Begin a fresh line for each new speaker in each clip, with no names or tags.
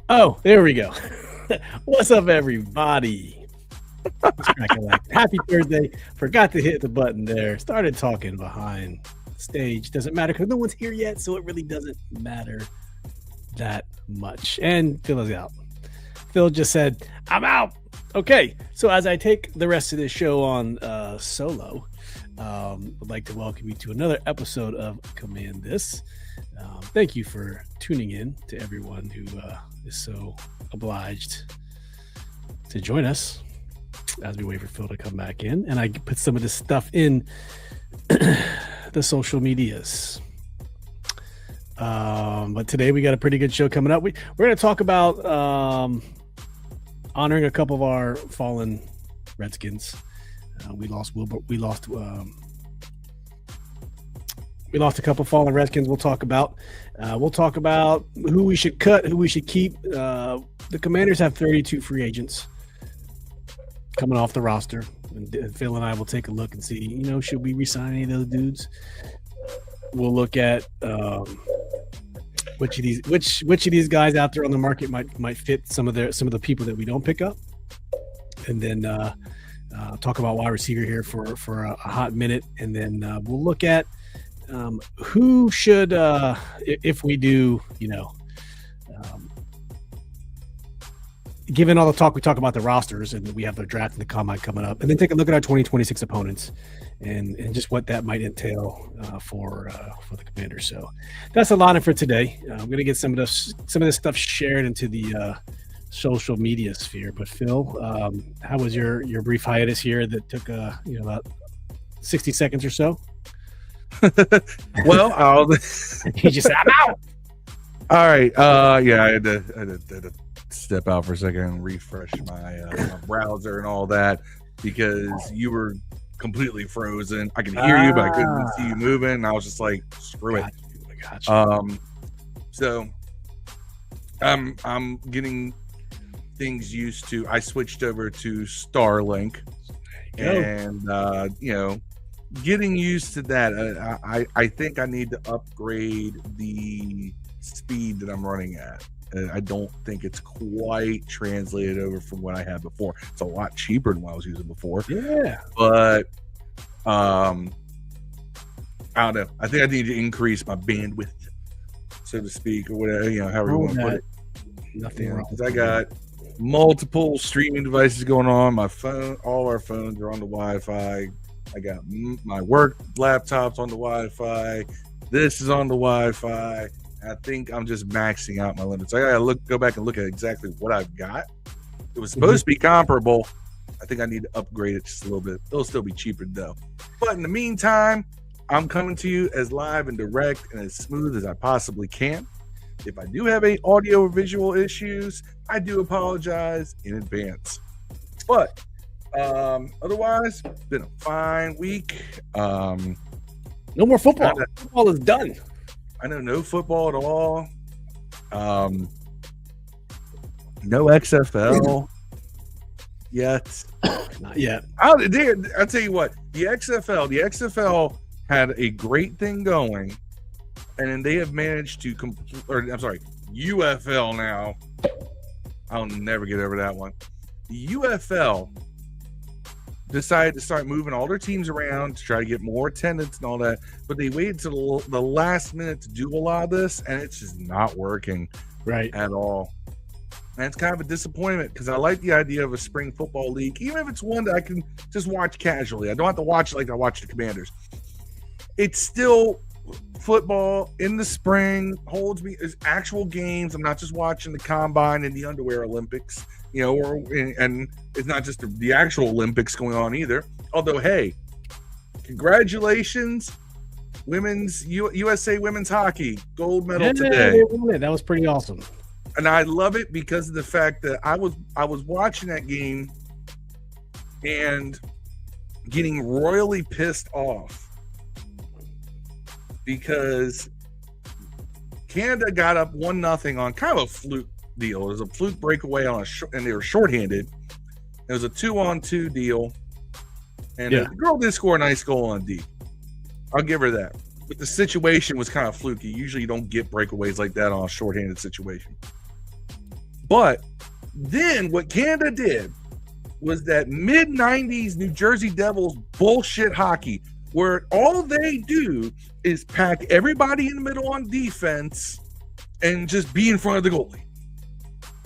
Oh, there we go. What's up, everybody? Happy Thursday. Forgot to hit the button there. Started talking behind stage. Doesn't matter because no one's here yet, so it really doesn't matter that much. And Phil is out. Phil just said, I'm out. Okay, so as I take the rest of this show on solo, I'd like to welcome you to another episode of Command This. Thank you for tuning in to everyone who is so obliged to join us as we wait for Phil to come back in. And I put some of this stuff in the social medias. But today we got a pretty good show coming up. We're going to talk about honoring a couple of our fallen Redskins. We lost Wilburn. We lost a couple of fallen Redskins. We'll talk about who we should cut, who we should keep. The Commanders have 32 free agents coming off the roster, and Phil and I will take a look and see, should we re-sign any of those dudes? We'll look at which of these guys out there on the market might fit some of the people that we don't pick up, and then talk about wide receiver here for a hot minute, and then we'll look at who should, if we do, given all the talk we talk about the rosters and we have the draft and the combine coming up, and then take a look at our 2026 opponents and just what that might entail for the Commanders. So that's a lot for today. I'm going to get some of this stuff shared into the social media sphere. But Phil, how was your brief hiatus here that took about 60 seconds or so?
Well,
he just said, I'm out.
All right. Yeah, I had to step out for a second and refresh my browser and all that because you were completely frozen. I could hear you, but I couldn't see you moving. And I was just like, screw it.
Gotcha.
So I'm getting things used to. I switched over to Starlink, and getting used to that. I think I need to upgrade the speed that I'm running at. I don't think it's quite translated over from what I had before. It's a lot cheaper than what I was using before.
Yeah.
But I don't know. I think I need to increase my bandwidth, so to speak, or whatever, however you want to put it.
Nothing wrong.
Because I got multiple streaming devices going on. My phone, all our phones are on the Wi-Fi. I got my work laptops on the Wi-Fi. This is on the Wi-Fi. I think I'm just maxing out my limits. I gotta go back and look at exactly what I've got. It was supposed to be comparable. I think I need to upgrade it just a little bit. It'll still be cheaper though. But in the meantime, I'm coming to you as live and direct and as smooth as I possibly can. If I do have any audio or visual issues, I do apologize in advance. But otherwise, it's been a fine week.
No more football. Football is done.
I know no football at all. No XFL yet.
Not yet.
I'll tell you what, the XFL had a great thing going, and then they have managed to UFL now. I'll never get over that one. The UFL decided to start moving all their teams around to try to get more attendance and all that, but they waited till the last minute to do a lot of this, and it's just not working at all. And it's kind of a disappointment because I like the idea of a spring football league, even if it's one that I can just watch casually. I don't have to watch it like I watch the Commanders. It's still football in the spring, holds me as actual games. I'm not just watching the combine and the underwear Olympics, and it's not just the actual Olympics going on either. Although, hey, congratulations, USA women's hockey gold medal today.
That was pretty awesome.
And I love it because of the fact that I was watching that game and getting royally pissed off because Canada got up 1-0 on kind of a fluke deal. It was a fluke breakaway on and they were shorthanded. It was a 2-on-2 deal, and the girl did score a nice goal on D. I'll give her that. But the situation was kind of fluky. Usually, you don't get breakaways like that on a shorthanded situation. But then what Canada did was that mid-90s New Jersey Devils bullshit hockey, where all they do is pack everybody in the middle on defense and just be in front of the goalie.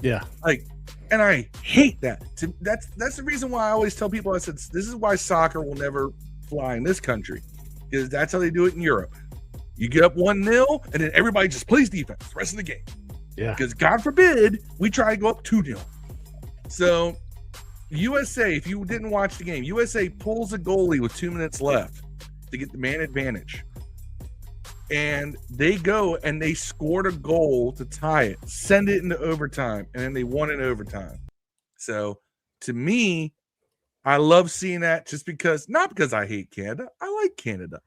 Yeah.
And I hate that. That's the reason why I always tell people, I said, this is why soccer will never fly in this country, because that's how they do it in Europe. You get up 1-0, and then everybody just plays defense the rest of the game.
Yeah.
Because God forbid we try to go up 2-0. So USA, if you didn't watch the game, USA pulls a goalie with 2 minutes left to get the man advantage. And they go and they scored a goal to tie it, send it into overtime, and then they won in overtime. So to me, I love seeing that just because, not because I hate Canada. I like Canada.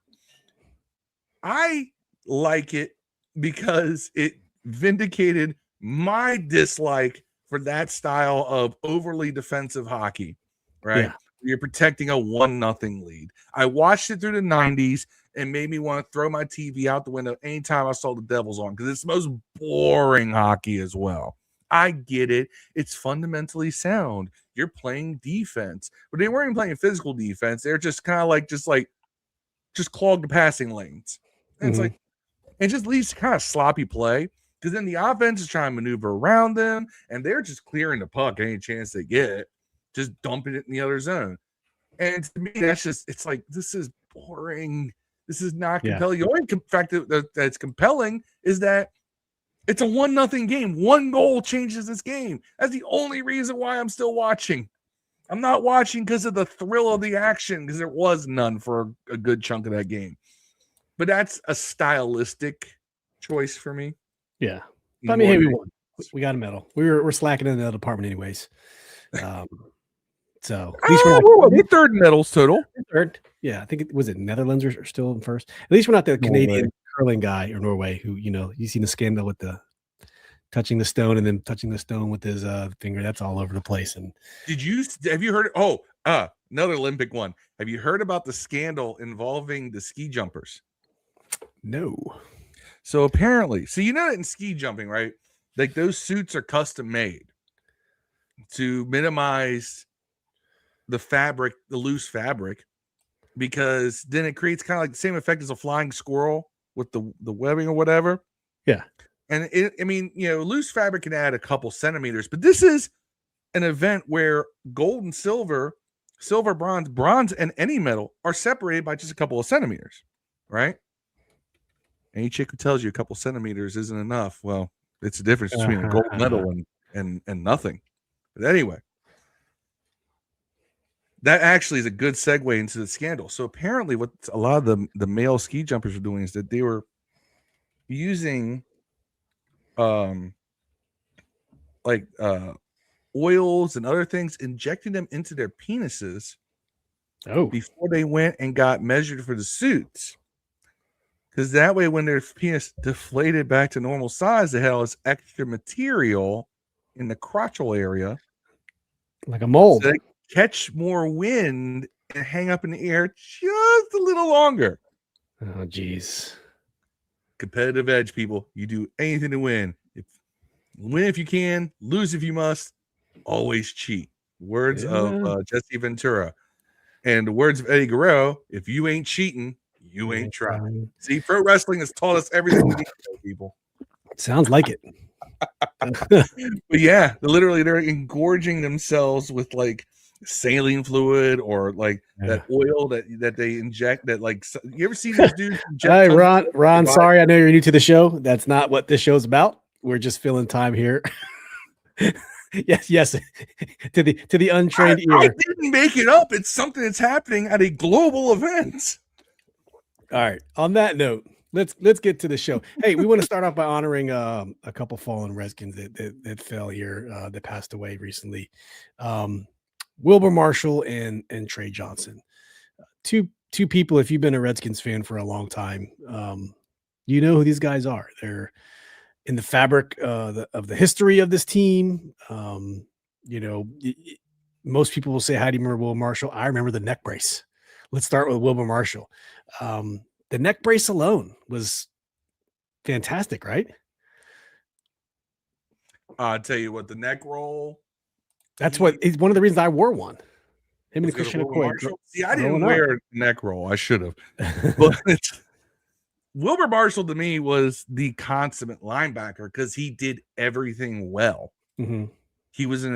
I like it because it vindicated my dislike for that style of overly defensive hockey, right?
Yeah.
You're protecting a 1-0 lead. I watched it through the 90s and made me want to throw my TV out the window anytime I saw the Devils on, because it's the most boring hockey as well. I get it. It's fundamentally sound. You're playing defense, but they weren't even playing physical defense. They're just kind of like, just clog the passing lanes. And it's like, it just leads to kind of sloppy play, because then the offense is trying to maneuver around them and they're just clearing the puck any chance they get, just dumping it in the other zone. And to me, that's just, it's like, this is boring. This is not compelling. The only fact that's compelling is that it's a 1-0 game. One goal changes this game. That's the only reason why I'm still watching. I'm not watching because of the thrill of the action, because there was none for a good chunk of that game. But that's a stylistic choice for me.
Yeah. I mean, hey, we won. We got a medal. We're slacking in the department anyways. So at least
we're third medals total.
Third. Yeah, I think it was Netherlands are still in first. At least we're not the Canadian curling guy or Norway who, you've seen the scandal with the touching the stone and then touching the stone with his finger. That's all over the place. And
have you heard? Another Olympic one. Have you heard about the scandal involving the ski jumpers?
No.
So apparently, in ski jumping, right? Like those suits are custom made to minimize the fabric, the loose fabric, because then it creates kind of like the same effect as a flying squirrel with the webbing or whatever.
Yeah.
And loose fabric can add a couple centimeters, but this is an event where gold and silver, bronze, and any medal are separated by just a couple of centimeters, right? Any chick who tells you a couple centimeters isn't enough, well, it's the difference between a gold medal and nothing. But anyway, that actually is a good segue into the scandal. So apparently what a lot of the male ski jumpers were doing is that they were using oils and other things, injecting them into their penises before they went and got measured for the suits. Because that way, when their penis deflated back to normal size, they had all this extra material in the crotchal area.
Like a mold.
So they catch more wind and hang up in the air just a little longer.
Oh, geez.
Competitive edge, people. You do anything to win. Win if you can, lose if you must. Always cheat. Words of Jesse Ventura. And the words of Eddie Guerrero, if you ain't cheating, you ain't trying. See, pro wrestling has taught us everything we need to know, people.
Sounds like it.
But yeah, they're engorging themselves with like saline fluid or like that oil that they inject. That like, you ever seen those dudes?
Hey, Ron. Sorry, I know you're new to the show. That's not what this show's about. We're just filling time here. Yes. to the untrained ear.
I didn't make it up. It's something that's happening at a global event.
All right. On that note, let's get to the show. Hey, we want to start off by honoring a couple fallen Redskins that fell here, that passed away recently. Wilbur Marshall and Trey Johnson. Two people, if you've been a Redskins fan for a long time, you know who these guys are. They're in the fabric of the history of this team. Most people will say, how do you remember Wilbur Marshall? I remember the neck brace. Let's start with Wilbur Marshall. The neck brace alone was fantastic, right?
I'll tell you what, the neck roll.
That's one of the reasons I wore one. Him and Christian McCoy.
See, I didn't wear a neck roll. I should have. But Wilbur Marshall to me was the consummate linebacker because he did everything well.
Mm-hmm.
He was an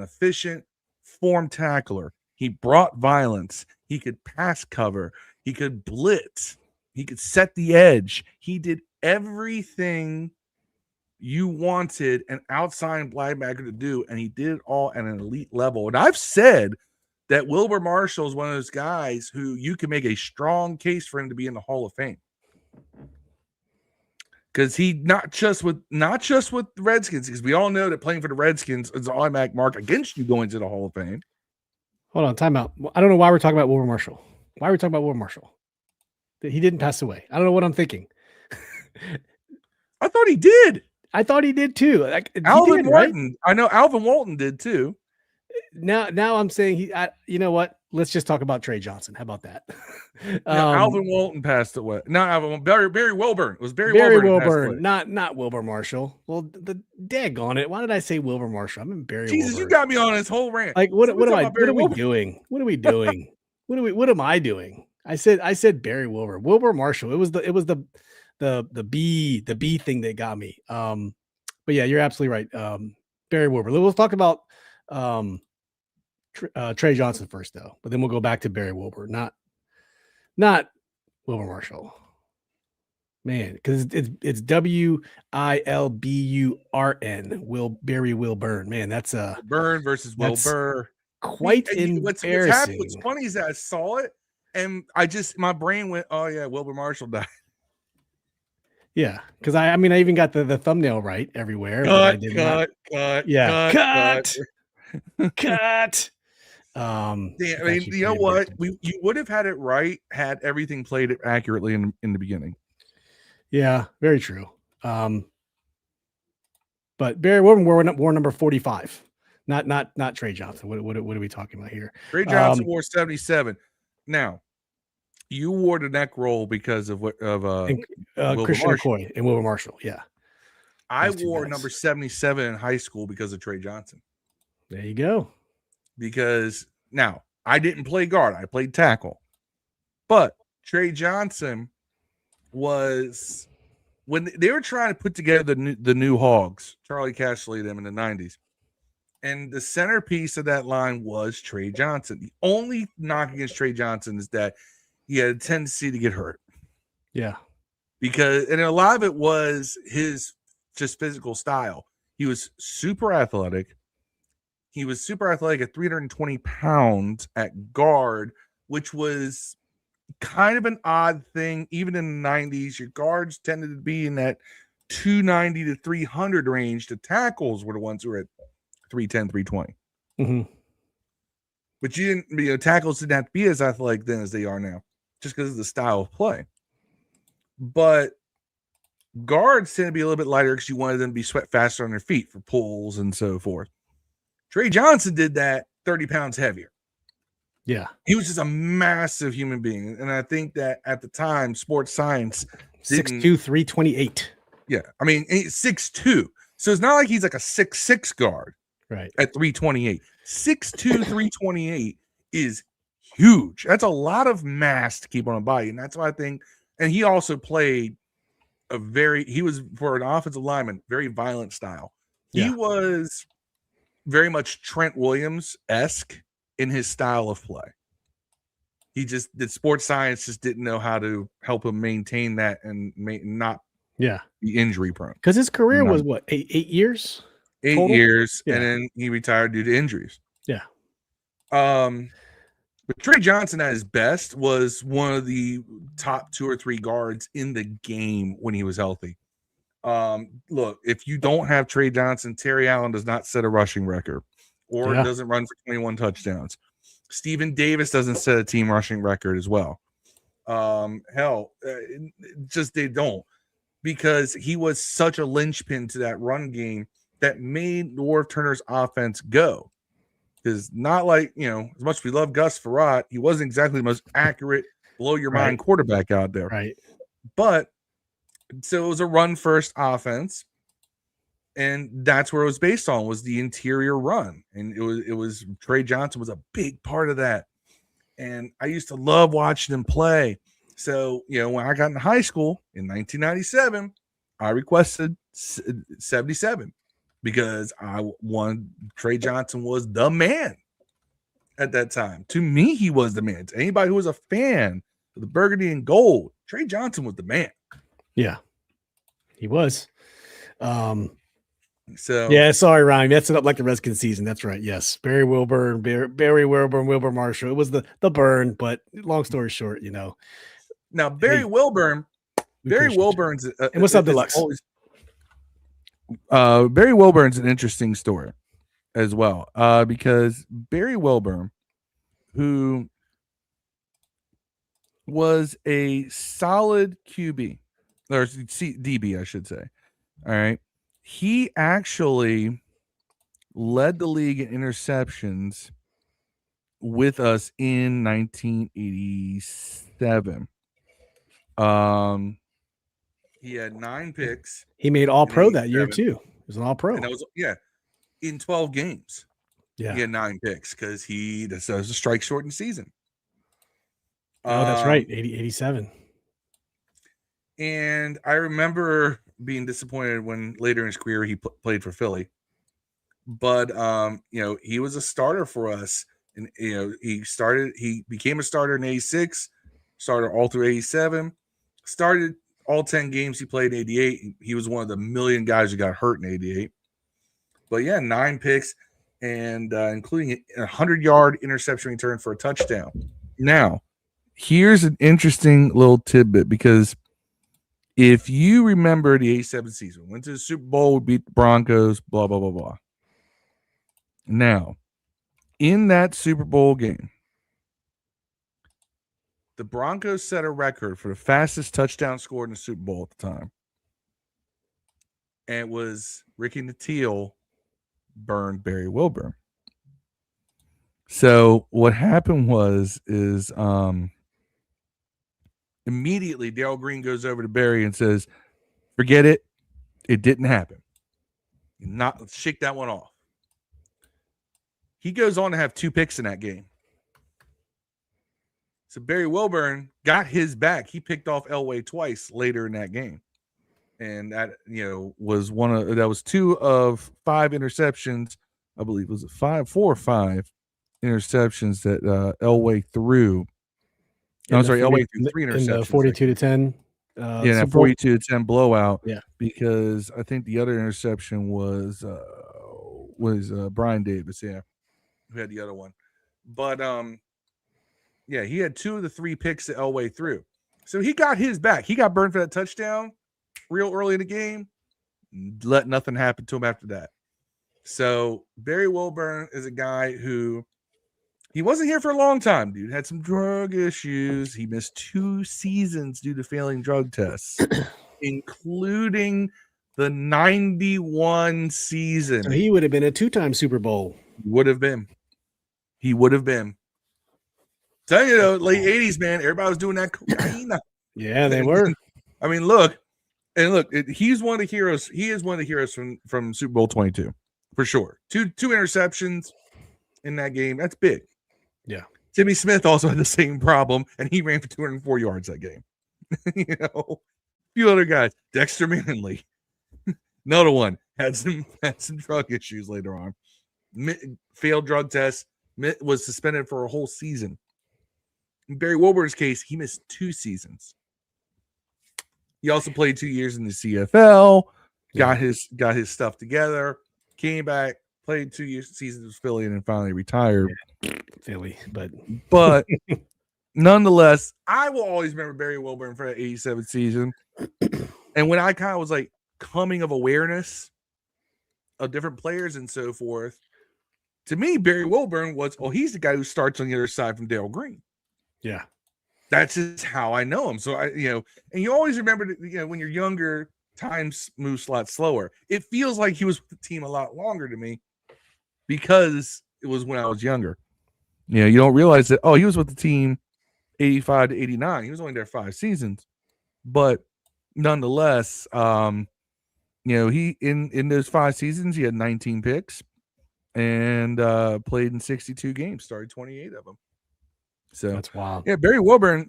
efficient form tackler. He brought violence. He could pass cover. He could blitz. He could set the edge. He did everything you wanted an outside linebacker to do, and he did it all at an elite level. And I've said that Wilbur Marshall is one of those guys who you can make a strong case for him to be in the Hall of Fame. Because he not just with the Redskins, because we all know that playing for the Redskins is an automatic mark against you going to the Hall of Fame.
Hold on, time out. I don't know why we're talking about Wilbur Marshall. Why are we talking about Wilbur Marshall? He didn't pass away. I don't know what I'm thinking.
I thought he did.
I thought he did too.
Alvin Walton. Right? I know Alvin Walton did too.
Now I'm saying you know what? Let's just talk about Trey Johnson. How about that?
Alvin Walton passed away. Not Alvin. Barry Wilburn. It was Barry
Wilburn. Not Wilbur Marshall. Well, the daggone it. Why did I say Wilbur Marshall? I'm in Barry.
Jesus,
Wilburn.
You got me on this whole rant.
Like what are we doing? What are we doing? What am I doing? I said Barry Wilbur. Wilbur Marshall. It was the B thing that got me. But yeah, you're absolutely right. Barry Wilbur. We'll talk about Trey Johnson first though, but then we'll go back to Barry Wilbur, not Wilbur Marshall. Man, because it's WILBURN. Barry Wilburn. Man, that's a
Burn versus Wilbur.
Quite embarrassing.
What's funny is that I saw it and my brain went, oh yeah, Wilbur Marshall died.
Yeah, because I even got the thumbnail right everywhere.
Cut. Damn, I mean, you know what? You would have had it right had everything played it accurately in the beginning.
Yeah, very true. But Barry Wilburn wore number 45, not Trey Johnson. What are we talking about here?
Trey Johnson wore 77. Now, you wore the neck roll because of
Christian McCoy and Wilbur Marshall. Yeah,
I wore number 77 in high school because of Trey Johnson.
There you go.
Because now I didn't play guard, I played tackle. But Trey Johnson was when they were trying to put together the new Hogs, Charlie Cashley, them in the 90s. And the centerpiece of that line was Trey Johnson. The only knock against Trey Johnson is that he had a tendency to get hurt.
Yeah.
And a lot of it was his just physical style. He was super athletic. He was super athletic at 320 pounds at guard, which was kind of an odd thing. Even in the 90s, your guards tended to be in that 290 to 300 range. The tackles were the ones who were at 310, 320.
Mm-hmm.
But tackles didn't have to be as athletic then as they are now, just because of the style of play. But guards tend to be a little bit lighter because you wanted them to be sweat faster on their feet for pulls and so forth. Trey Johnson did that 30 pounds heavier.
Yeah.
He was just a massive human being. And I think that at the time, sports science
6'2", 328.
Yeah. I mean, 6'2". So it's not like he's like a 6'6" guard.
Right.
At 328. 6'2", 328 is huge. That's a lot of mass to keep on a body. And that's why I think, and he also played he was, for an offensive lineman, very violent style. He was very much Trent Williams-esque in his style of play. He just did sports science, just didn't know how to help him maintain that and not be injury prone.
Because his career was what, 8 years?
8 years, and then he retired due to injuries.
Yeah.
But But Trey Johnson at his best was one of the top 2 or 3 guards in the game when he was healthy. Look, if you don't have Trey Johnson, Terry Allen does not set a rushing record or doesn't run for 21 touchdowns. Stephen Davis doesn't set a team rushing record as well. Just they don't, because he was such a linchpin to that run game that made Norv Turner's offense go. Because not like, as much as we love Gus Frerotte, he wasn't exactly the most accurate, blow your mind quarterback out there.
Right.
But so it was a run first offense. And that's where it was based on, was the interior run. And it was Trey Johnson was a big part of that. And I used to love watching him play. So, when I got in high school in 1997, I requested 77 because I wanted Trey Johnson was the man at that time. To me, he was the man. To anybody who was a fan of the burgundy and gold, Trey Johnson was the man.
Yeah, he was.
So
yeah, sorry, Ryan. That's it up like the Redskins season. That's right. Yes, Barry Wilburn, Wilbur Marshall. It was the burn, but long story short,
Now Barry Wilburn's
and what's up, Deluxe?
Barry Wilburn's an interesting story as well, because Barry Wilburn, who was a solid QB or DB, I should say. All right. He actually led the league in interceptions with us in 1987. He had 9 picks.
He made All-Pro that year too. He was an All-Pro.
And that was in 12 games.
Yeah,
he had 9 picks because that was a strike shortened season.
Oh, that's right, 87.
And I remember being disappointed when later in his career he played for Philly. But he was a starter for us, and he became a starter in 86, started all through 87, started all 10 games he played in 88. He was one of the million guys who got hurt in 88. But 9 picks, and including a 100-yard interception return for a touchdown. Now, here's an interesting little tidbit, because if you remember the 87 season, went to the Super Bowl, beat the Broncos, blah, blah, blah, blah. Now, in that Super Bowl game, the Broncos set a record for the fastest touchdown scored in the Super Bowl at the time. And it was Ricky Nattiel burned Barry Wilburn. So what happened is immediately Darryl Green goes over to Barry and says, forget it. It didn't happen. Let's shake that one off. He goes on to have 2 picks in that game. So Barry Wilburn got his back. He picked off Elway twice later in that game. And that, was that was 2 of 5 interceptions. I believe, was it 4 or 5 interceptions that Elway threw. Elway threw 3 interceptions.
In the 42-10.
That 42-10 blowout.
Yeah.
Because I think the other interception was Brian Davis, who had the other one. But he had 2 of the 3 picks that Elway threw. So he got his back. He got burned for that touchdown real early in the game. Let nothing happen to him after that. So Barry Wilburn is a guy who he wasn't here for a long time, dude. Had some drug issues. He missed 2 seasons due to failing drug tests, including the 91 season.
So he would have been a 2-time Super Bowl.
He would have been. Tell you though, late 80s, man, everybody was doing that cocaine.
Yeah, they were.
I mean, he's one of the heroes. He is one of the heroes from Super Bowl 22, for sure. Two interceptions in that game. That's big.
Yeah.
Timmy Smith also had the same problem, and he ran for 204 yards that game. A few other guys. Dexter Manley, another one, had some drug issues later on. Failed drug tests, was suspended for a whole season. In Barry Wilburn's case, he missed 2 seasons. He also played 2 years in the CFL, got his stuff together, came back, played 2 seasons with Philly, and then finally retired.
Philly, but
nonetheless, I will always remember Barry Wilburn for that 87 season. And when I kind of was like coming of awareness of different players and so forth, to me, Barry Wilburn was, he's the guy who starts on the other side from Darryl Green.
Yeah.
That's just how I know him. So and you always remember that, when you're younger, times moves a lot slower. It feels like he was with the team a lot longer to me because it was when I was younger. You don't realize that, he was with the team 85 to 89. He was only there 5 seasons. But nonetheless, he in those 5 seasons, he had 19 picks and played in 62 games, started 28 of them. So
that's wild.
Yeah, Barry Wilburn,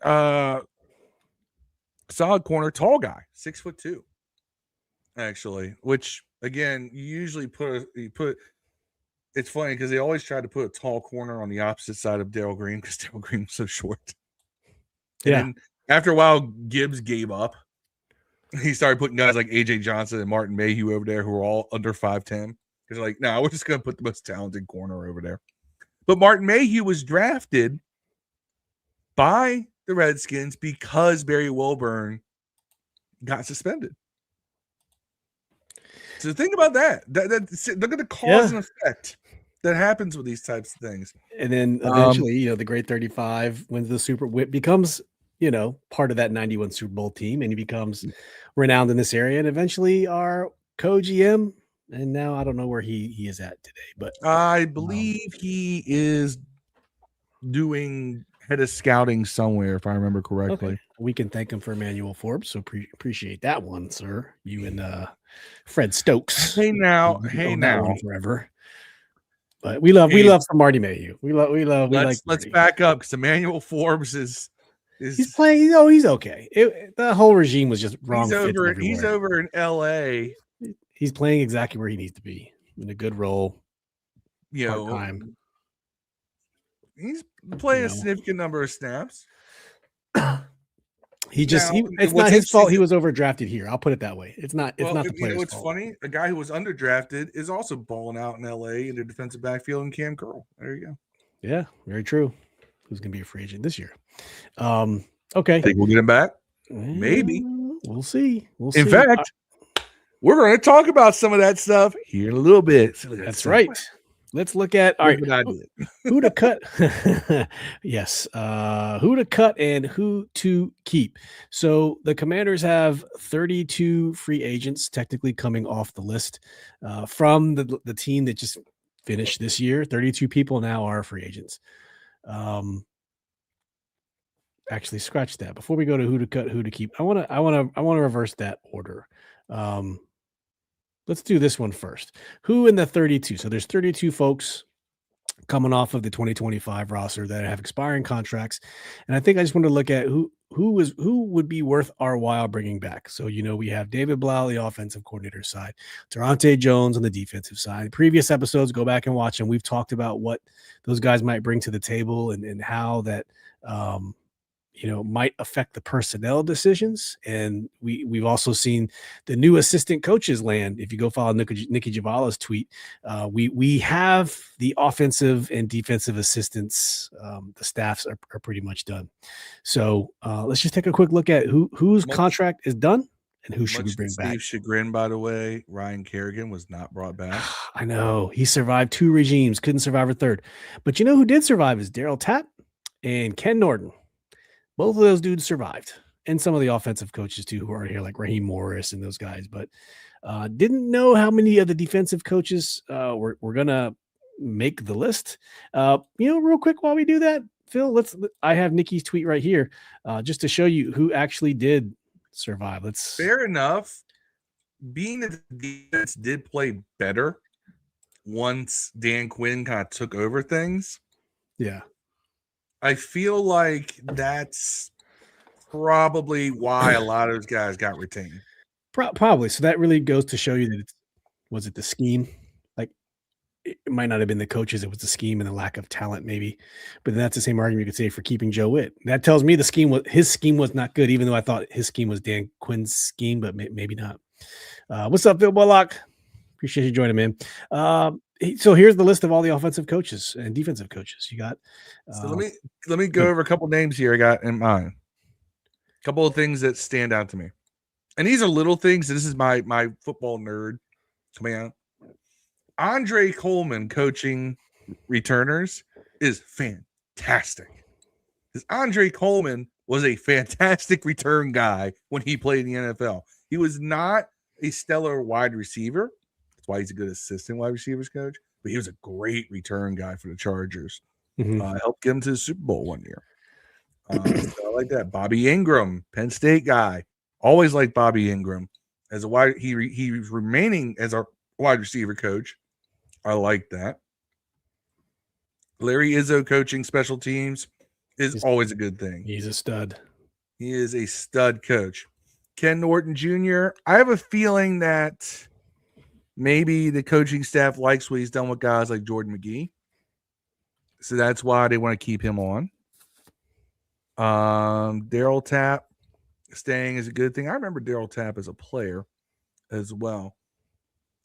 solid corner, tall guy, 6'2", actually. Which again, you usually put. It's funny because they always try to put a tall corner on the opposite side of Darryl Green because Darryl Green was so short.
Yeah.
And then after a while, Gibbs gave up. He started putting guys like AJ Johnson and Martin Mayhew over there who were all under 5'10". Because like, no, we're just gonna put the most talented corner over there. But Martin Mayhew was drafted by the Redskins because Barry Wilburn got suspended. So think about that. Look at the cause and effect that happens with these types of things.
And then eventually, the great 35 wins the Super Bowl, becomes, part of that 91 Super Bowl team, and he becomes renowned in this area, and eventually our co-GM. And now I don't know where he is at today, but
I believe he is doing head of scouting somewhere, if I remember correctly.
Okay. We can thank him for Emmanuel Forbes, so appreciate that one, sir. You and Fred Stokes.
Hey now,
forever. But we love some Marty Mayhew.
Let's back up because Emmanuel Forbes is
he's playing. He's okay. The whole regime was just wrong.
He's over in LA.
He's playing exactly where he needs to be in a good role. Part-time.
He's playing a significant number of snaps.
It's not his fault he was overdrafted here. I'll put it that way. It's not the player's
what's
fault.
funny? A guy who was underdrafted is also balling out in LA in the defensive backfield in Cam Curl. There you go.
Yeah, very true. Who's going to be a free agent this year? Okay.
Think we'll get him back? Maybe.
We'll see.
In fact, we're going to talk about some of that stuff here in a little bit.
That's right. Let's look at who to cut. Yes. Who to cut and who to keep. So the Commanders have 32 free agents technically coming off the list from the team that just finished this year. 32 people now are free agents. Actually, scratch that. Before we go to who to cut, who to keep, I want to reverse that order. Let's do this one first. Who in the 32? So there's 32 folks coming off of the 2025 roster that have expiring contracts, and I think I just want to look at who would be worth our while bringing back. So we have David Blau, the offensive coordinator side, Durante Jones on the defensive side. Previous episodes, go back and watch them. We've talked about what those guys might bring to the table and how that might affect the personnel decisions. And we've also seen the new assistant coaches land. If you go follow Nikki Javala's tweet, we have the offensive and defensive assistants. The staffs are pretty much done. So let's just take a quick look at whose contract is done and who should we bring back.
Steve's chagrin, by the way, Ryan Kerrigan was not brought back.
I know he survived 2 regimes, couldn't survive a third. But who did survive is Daryl Tapp and Ken Norton. Both of those dudes survived, and some of the offensive coaches too, who are here, like Raheem Morris and those guys. But didn't know how many of the defensive coaches were gonna make the list. Real quick while we do that, Phil, I have Nikki's tweet right here, just to show you who actually did survive.
Fair enough. Being that the defense did play better once Dan Quinn kind of took over things.
Yeah.
I feel like that's probably why a lot of those guys got retained.
Probably. So that really goes to show you that was it the scheme? Like it might not have been the coaches. It was the scheme and the lack of talent maybe. But then that's the same argument you could say for keeping Joe Witt. That tells me his scheme was not good, even though I thought his scheme was Dan Quinn's scheme, but maybe not. What's up, Phil Bullock? Appreciate you joining, man. So here's the list of all the offensive coaches and defensive coaches you got.
So let me go over a couple names here I got in mind. A couple of things that stand out to me, and these are little things. This is my football nerd coming out. Andre Coleman coaching returners is fantastic. Because Andre Coleman was a fantastic return guy when he played in the NFL. He was not a stellar wide receiver. That's why he's a good assistant wide receivers coach. But he was a great return guy for the Chargers. Helped get him to the Super Bowl one year. So I like that. Bobby Ingram, Penn State guy. Always liked Bobby Ingram as a wide. He's remaining as our wide receiver coach. I like that. Larry Izzo coaching special teams is always a good thing.
He's a stud.
He is a stud coach. Ken Norton Jr., I have a feeling that maybe the coaching staff likes what he's done with guys like Jordan McGee. So that's why they want to keep him on. Daryl Tapp staying is a good thing. I remember Daryl Tapp as a player as well.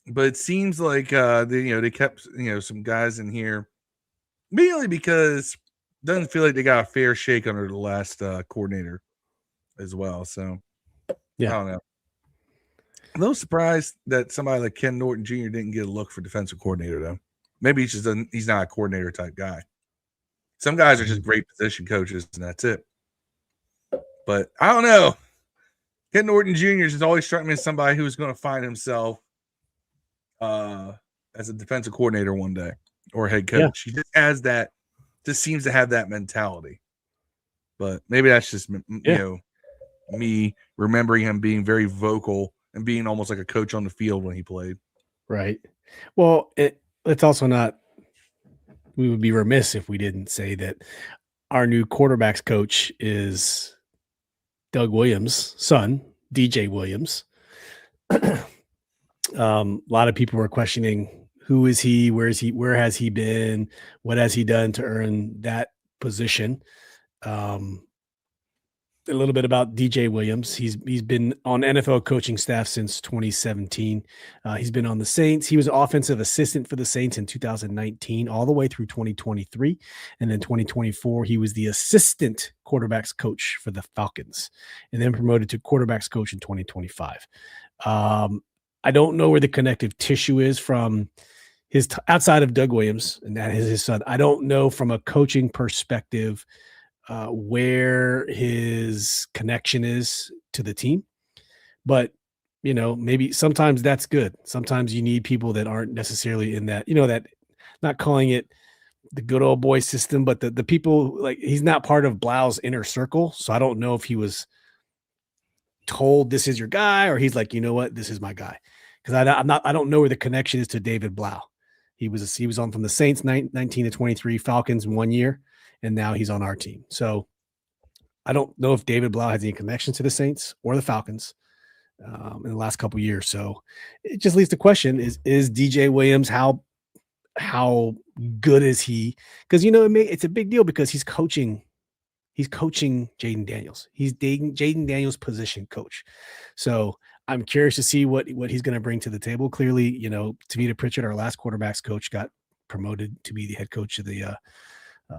But it seems like they kept some guys in here mainly because it doesn't feel like they got a fair shake under the last coordinator as well. So yeah, I don't know. I'm a little surprised that somebody like Ken Norton Jr. didn't get a look for defensive coordinator though. Maybe he's not a coordinator type guy. Some guys are just great position coaches and that's it. But I don't know. Ken Norton Jr. is always struck me as somebody who's going to find himself as a defensive coordinator one day or head coach. He just has that, just seems to have that mentality. But maybe that's just me remembering him being very vocal and being almost like a coach on the field when he played.
Right. Well, it's also not. We would be remiss if we didn't say that our new quarterbacks coach is Doug Williams' son, DJ Williams. A lot of people were questioning who is he, where has he been, what has he done to earn that position. A little bit about DJ Williams. He's been on NFL coaching staff since 2017. He's been on the Saints. He was offensive assistant for the Saints in 2019, all the way through 2023. And then 2024, he was the assistant quarterbacks coach for the Falcons and then promoted to quarterbacks coach in 2025. I don't know where the connective tissue is from his outside of Doug Williams, and that is his son. I don't know from a coaching perspective where his connection is to the team, but maybe sometimes that's good. Sometimes you need people that aren't necessarily in that, that, not calling it the good old boy system, but the people, like, he's not part of Blau's inner circle. So I don't know if he was told this is your guy, or he's like, you know what, this is my guy. Cause I don't know where the connection is to David Blau. He was on from the Saints 19 to 23, Falcons 1 year. And now he's on our team. So I don't know if David Blau has any connection to the Saints or the Falcons in the last couple of years. So it just leads to question is DJ Williams, how good is he? Because, it's a big deal because he's coaching Jayden Daniels. He's Jayden Daniels' position coach. So I'm curious to see what he's going to bring to the table. Clearly, Tavita Pritchett, our last quarterbacks coach, got promoted to be the head coach of the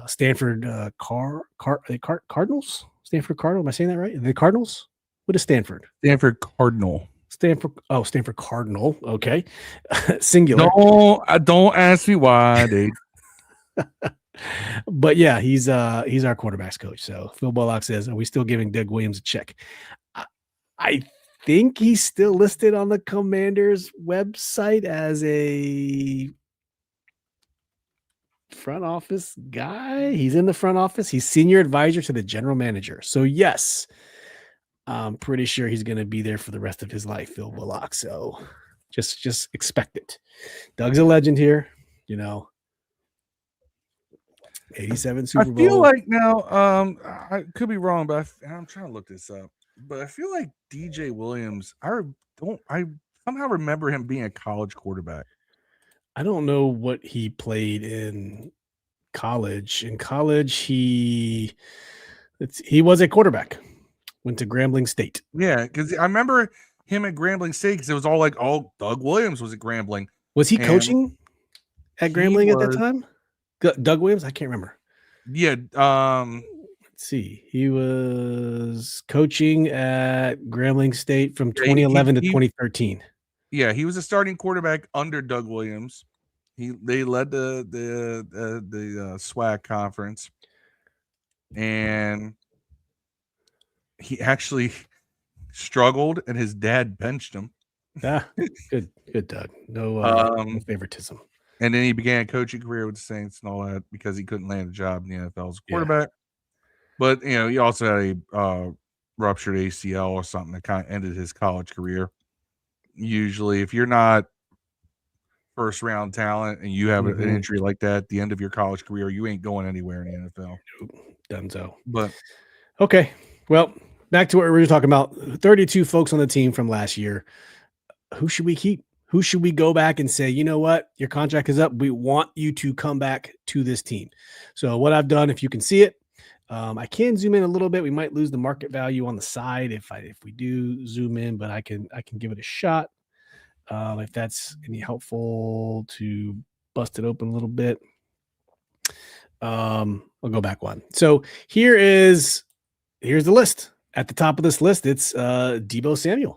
Stanford Cardinals. Stanford Cardinal. Am I saying that right? The Cardinals? What is Stanford?
Stanford Cardinal.
Stanford Cardinal. Okay. Singular.
Don't ask me why, dude.
But yeah, he's our quarterbacks coach. So Phil Bullock says, are we still giving Doug Williams a check? I think he's still listed on the Commanders website as a front office guy. He's in the front office. He's senior advisor to the general manager. So yes, I'm pretty sure he's going to be there for the rest of his life, Phil Bullock. So just expect it. Doug's a legend here, 87 Super Bowl.
I feel like now, I could be wrong, but I'm trying to look this up. But I feel like DJ Williams, I somehow remember him being a college quarterback.
I don't know what he played in college. In college, he was a quarterback. Went to Grambling State.
Yeah, because I remember him at Grambling State because it was all like, oh, Doug Williams was at Grambling.
Was he
And
coaching at
he
Grambling at that
was-
time? Doug Williams? I can't remember.
Yeah.
Let's see. He was coaching at Grambling State from
Yeah,
2011 to 2013.
Yeah, he was a starting quarterback under Doug Williams. They led the SWAC conference, and he actually struggled, and his dad benched him.
Yeah, good, Doug. No favoritism.
And then he began a coaching career with the Saints and all that because he couldn't land a job in the NFL as a quarterback. Yeah. But he also had a ruptured ACL or something that kind of ended his college career. Usually, if you're not first round talent and you have an injury like that at the end of your college career, you ain't going anywhere in the NFL.
Dunzo.
But
okay, well, back to what we were talking about. 32 folks on the team from last year. Who should we keep? Who should we go back and say, you know what, your contract is up. We want you to come back to this team. So what I've done, if you can see it, I can zoom in a little bit. We might lose the market value on the side if we do zoom in, but I can give it a shot. If that's any helpful to bust it open a little bit. I'll go back one. So here's the list. At the top of this list, it's Deebo Samuel.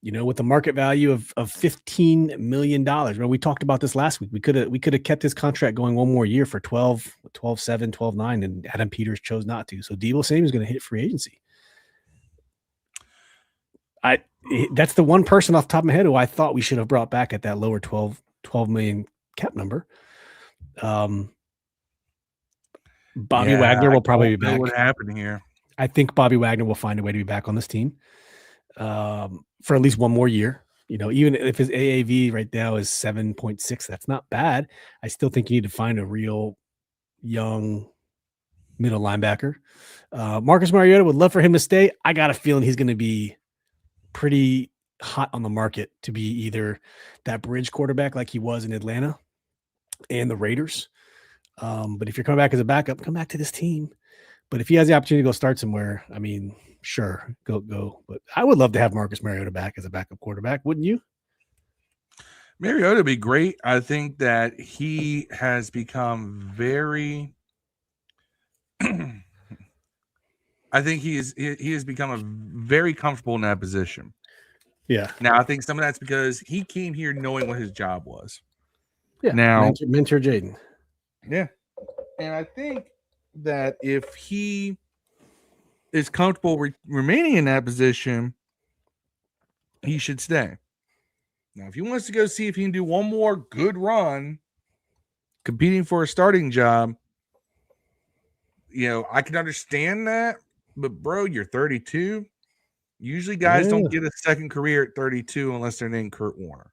With the market value of $15 million. Well, we talked about this last week. We could have kept his contract going one more year for 12-7, 12-9, and Adam Peters chose not to. So Deebo Samuel is going to hit free agency. That's the one person off the top of my head who I thought we should have brought back at that lower 12 million cap number. Bobby Wagner will probably be back.
What happened here?
I think Bobby Wagner will find a way to be back on this team for at least one more year. Even if his AAV right now is 7.6, that's not bad. I still think you need to find a real young middle linebacker. Marcus Mariota, would love for him to stay. I got a feeling he's going to be pretty hot on the market to be either that bridge quarterback like he was in Atlanta and the Raiders. But if you're coming back as a backup, come back to this team. But if he has the opportunity to go start somewhere, I mean, sure, go. But I would love to have Marcus Mariota back as a backup quarterback, wouldn't you?
Mariota would be great. I think that he has become very I think he has become very comfortable in that position.
Yeah.
Now I think some of that's because he came here knowing what his job was.
Yeah.
Now
mentor Jayden.
Yeah. And I think that if he is comfortable remaining in that position, he should stay. Now, if he wants to go see if he can do one more good run competing for a starting job, I can understand that. But, bro, you're 32. Usually guys don't get a second career at 32 unless they're named Kurt Warner.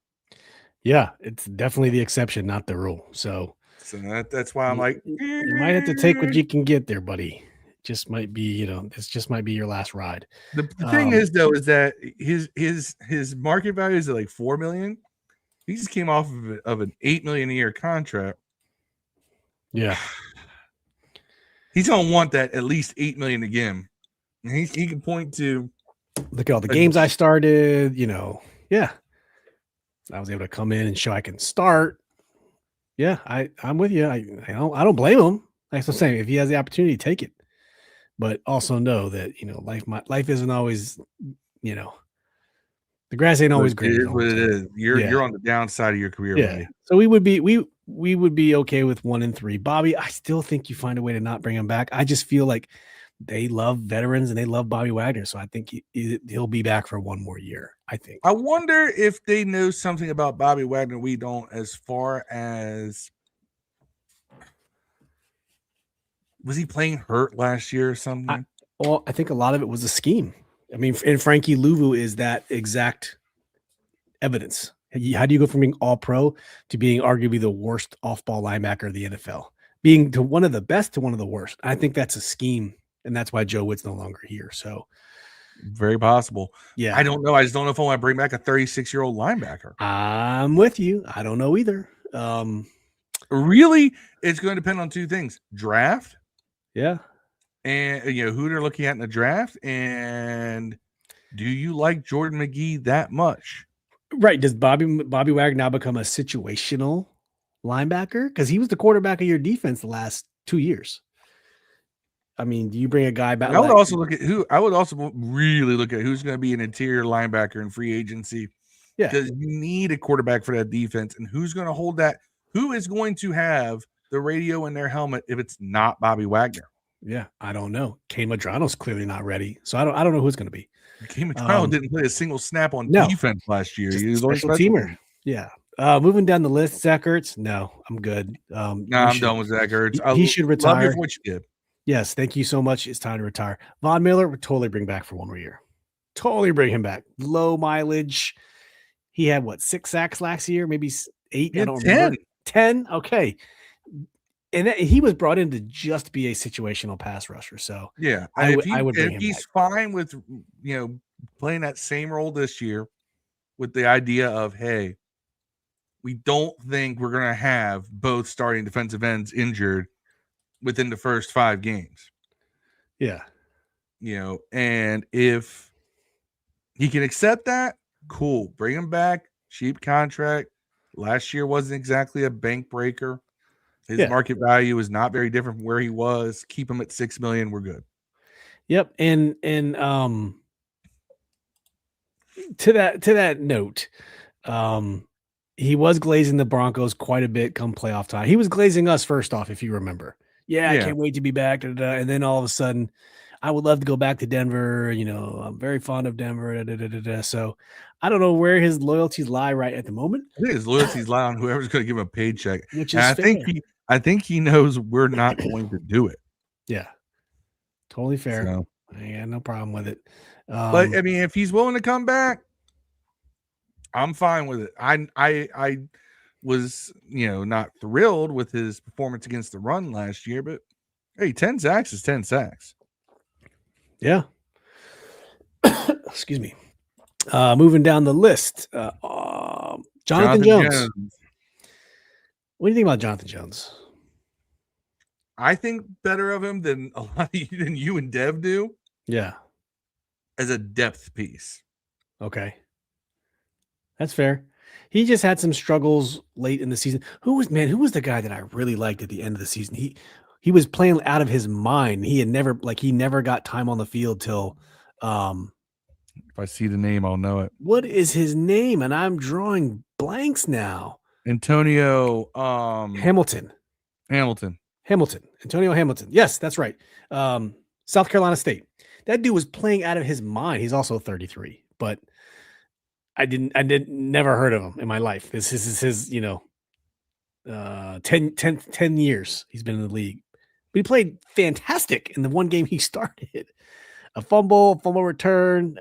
Yeah, it's definitely the exception, not the rule. So
that's why I'm like,
you might have to take what you can get there, buddy. Just might be, this just might be your last ride.
The thing is, though, is that his market value is like $4 million. He just came off of an $8 million a year contract.
Yeah,
he's gonna want that at least $8 million again. And he can point to,
look at all the games I started. Yeah, I was able to come in and show I can start. Yeah, I'm with you. I don't blame him. Like I'm saying, if he has the opportunity, take it. But also know that life isn't always, the grass ain't always green.
It is what it is. You're on the downside of your career.
Yeah. Buddy. So we would be okay with 1-3. Bobby, I still think you find a way to not bring him back. I just feel like they love veterans and they love Bobby Wagner. So I think he'll be back for one more year. I think.
I wonder if they know something about Bobby Wagner we don't, as far as, was he playing hurt last year or something?
I think a lot of it was a scheme. I mean, and Frankie Louvu is that exact evidence. How do you go from being all pro to being arguably the worst off-ball linebacker of the NFL? Being to one of the best to one of the worst. I think that's a scheme, and that's why Joe Witt's no longer here. So
very possible.
Yeah.
I don't know. I just don't know if I want to bring back a 36-year-old linebacker.
I'm with you. I don't know either.
Really, it's going to depend on two things: draft,
yeah,
and who they're looking at in the draft, and Do you like Jordan McGee that much?
Right. Does Bobby Wagner now become a situational linebacker? Because he was the quarterback of your defense the last 2 years. I mean, do you bring a guy back?
And I would also look at I would also really look at who's going to be an interior linebacker in free agency.
Yeah.
Because you need a quarterback for that defense. And who's going to hold that? Who is going to have the radio in their helmet if it's not Bobby Wagner?
Yeah, I don't know. Kane Madrano's clearly not ready. So I don't know who it's going to be.
Kane Madrano didn't play a single snap on
no,
defense last year.
Just
He was
special teamer. Yeah. Moving down the list, Zach Ertz. No, I'm good.
I'm done with Zach Ertz.
He should retire.
Love you for what you did.
Yes, thank you so much. It's time to retire. Von Miller would totally bring back for one more year. Totally bring him back. Low mileage. He had 6 sacks last year, maybe 8. I don't
10.
remember. 10. Okay. And he was brought in to just be a situational pass rusher. So
yeah,
I would bring him
he's
back.
fine with playing that same role this year with the idea of, hey, we don't think we're going to have both starting defensive ends injured within the first 5 games.
Yeah.
And if he can accept that, cool. Bring him back. Cheap contract. Last year wasn't exactly a bank breaker. His market value is not very different from where he was. Keep him at $6 million. We're good.
Yep. And to that note, he was glazing the Broncos quite a bit come playoff time. He was glazing us first off, if you remember. Yeah, I can't wait to be back. And then all of a sudden, I would love to go back to Denver. I'm very fond of Denver. So I don't know where his loyalties lie right at the moment.
I think his loyalties lie on whoever's going to give him a paycheck.
Which is fair.
I think he knows we're not going to do it.
Yeah, totally fair.
So,
I got no problem with it.
But I mean, if he's willing to come back, I'm fine with it. I was not thrilled with his performance against the run last year, but hey, 10 sacks is 10 sacks.
Yeah. Excuse me. Moving down the list, Jonathan Jones. What do you think about Jonathan Jones?
I think better of him than a lot than you and Dev do.
Yeah.
As a depth piece.
Okay. That's fair. He just had some struggles late in the season. Who was the guy that I really liked at the end of the season? He was playing out of his mind. He never got time on the field till
if I see the name, I'll know it.
What is his name? And I'm drawing blanks now.
Antonio
Hamilton. Antonio Hamilton. Yes, that's right. South Carolina State. That dude was playing out of his mind. He's also 33, but I never heard of him in my life. This is his, 10 years he's been in the league. But he played fantastic in the one game he started. A fumble return.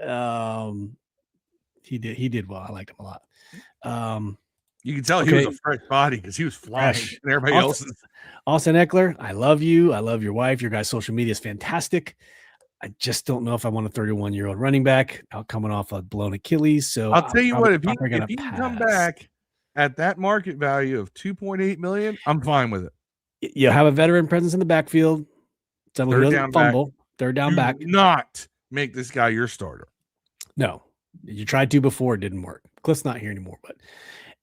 He did well. I liked him a lot.
You can tell he was a fresh body because he was flying. And everybody else is.
Austin Eckler, I love you. I love your wife. Your guys' social media is fantastic. I just don't know if I want a 31-year-old running back out coming off a blown Achilles. So
I'll tell you what, if he can come back at that market value of $2.8 million, I'm fine with it.
You have a veteran presence in the backfield. Someone who doesn't fumble. Third down back.
Not make this guy your starter.
No. You tried to before, it didn't work. Cliff's not here anymore, but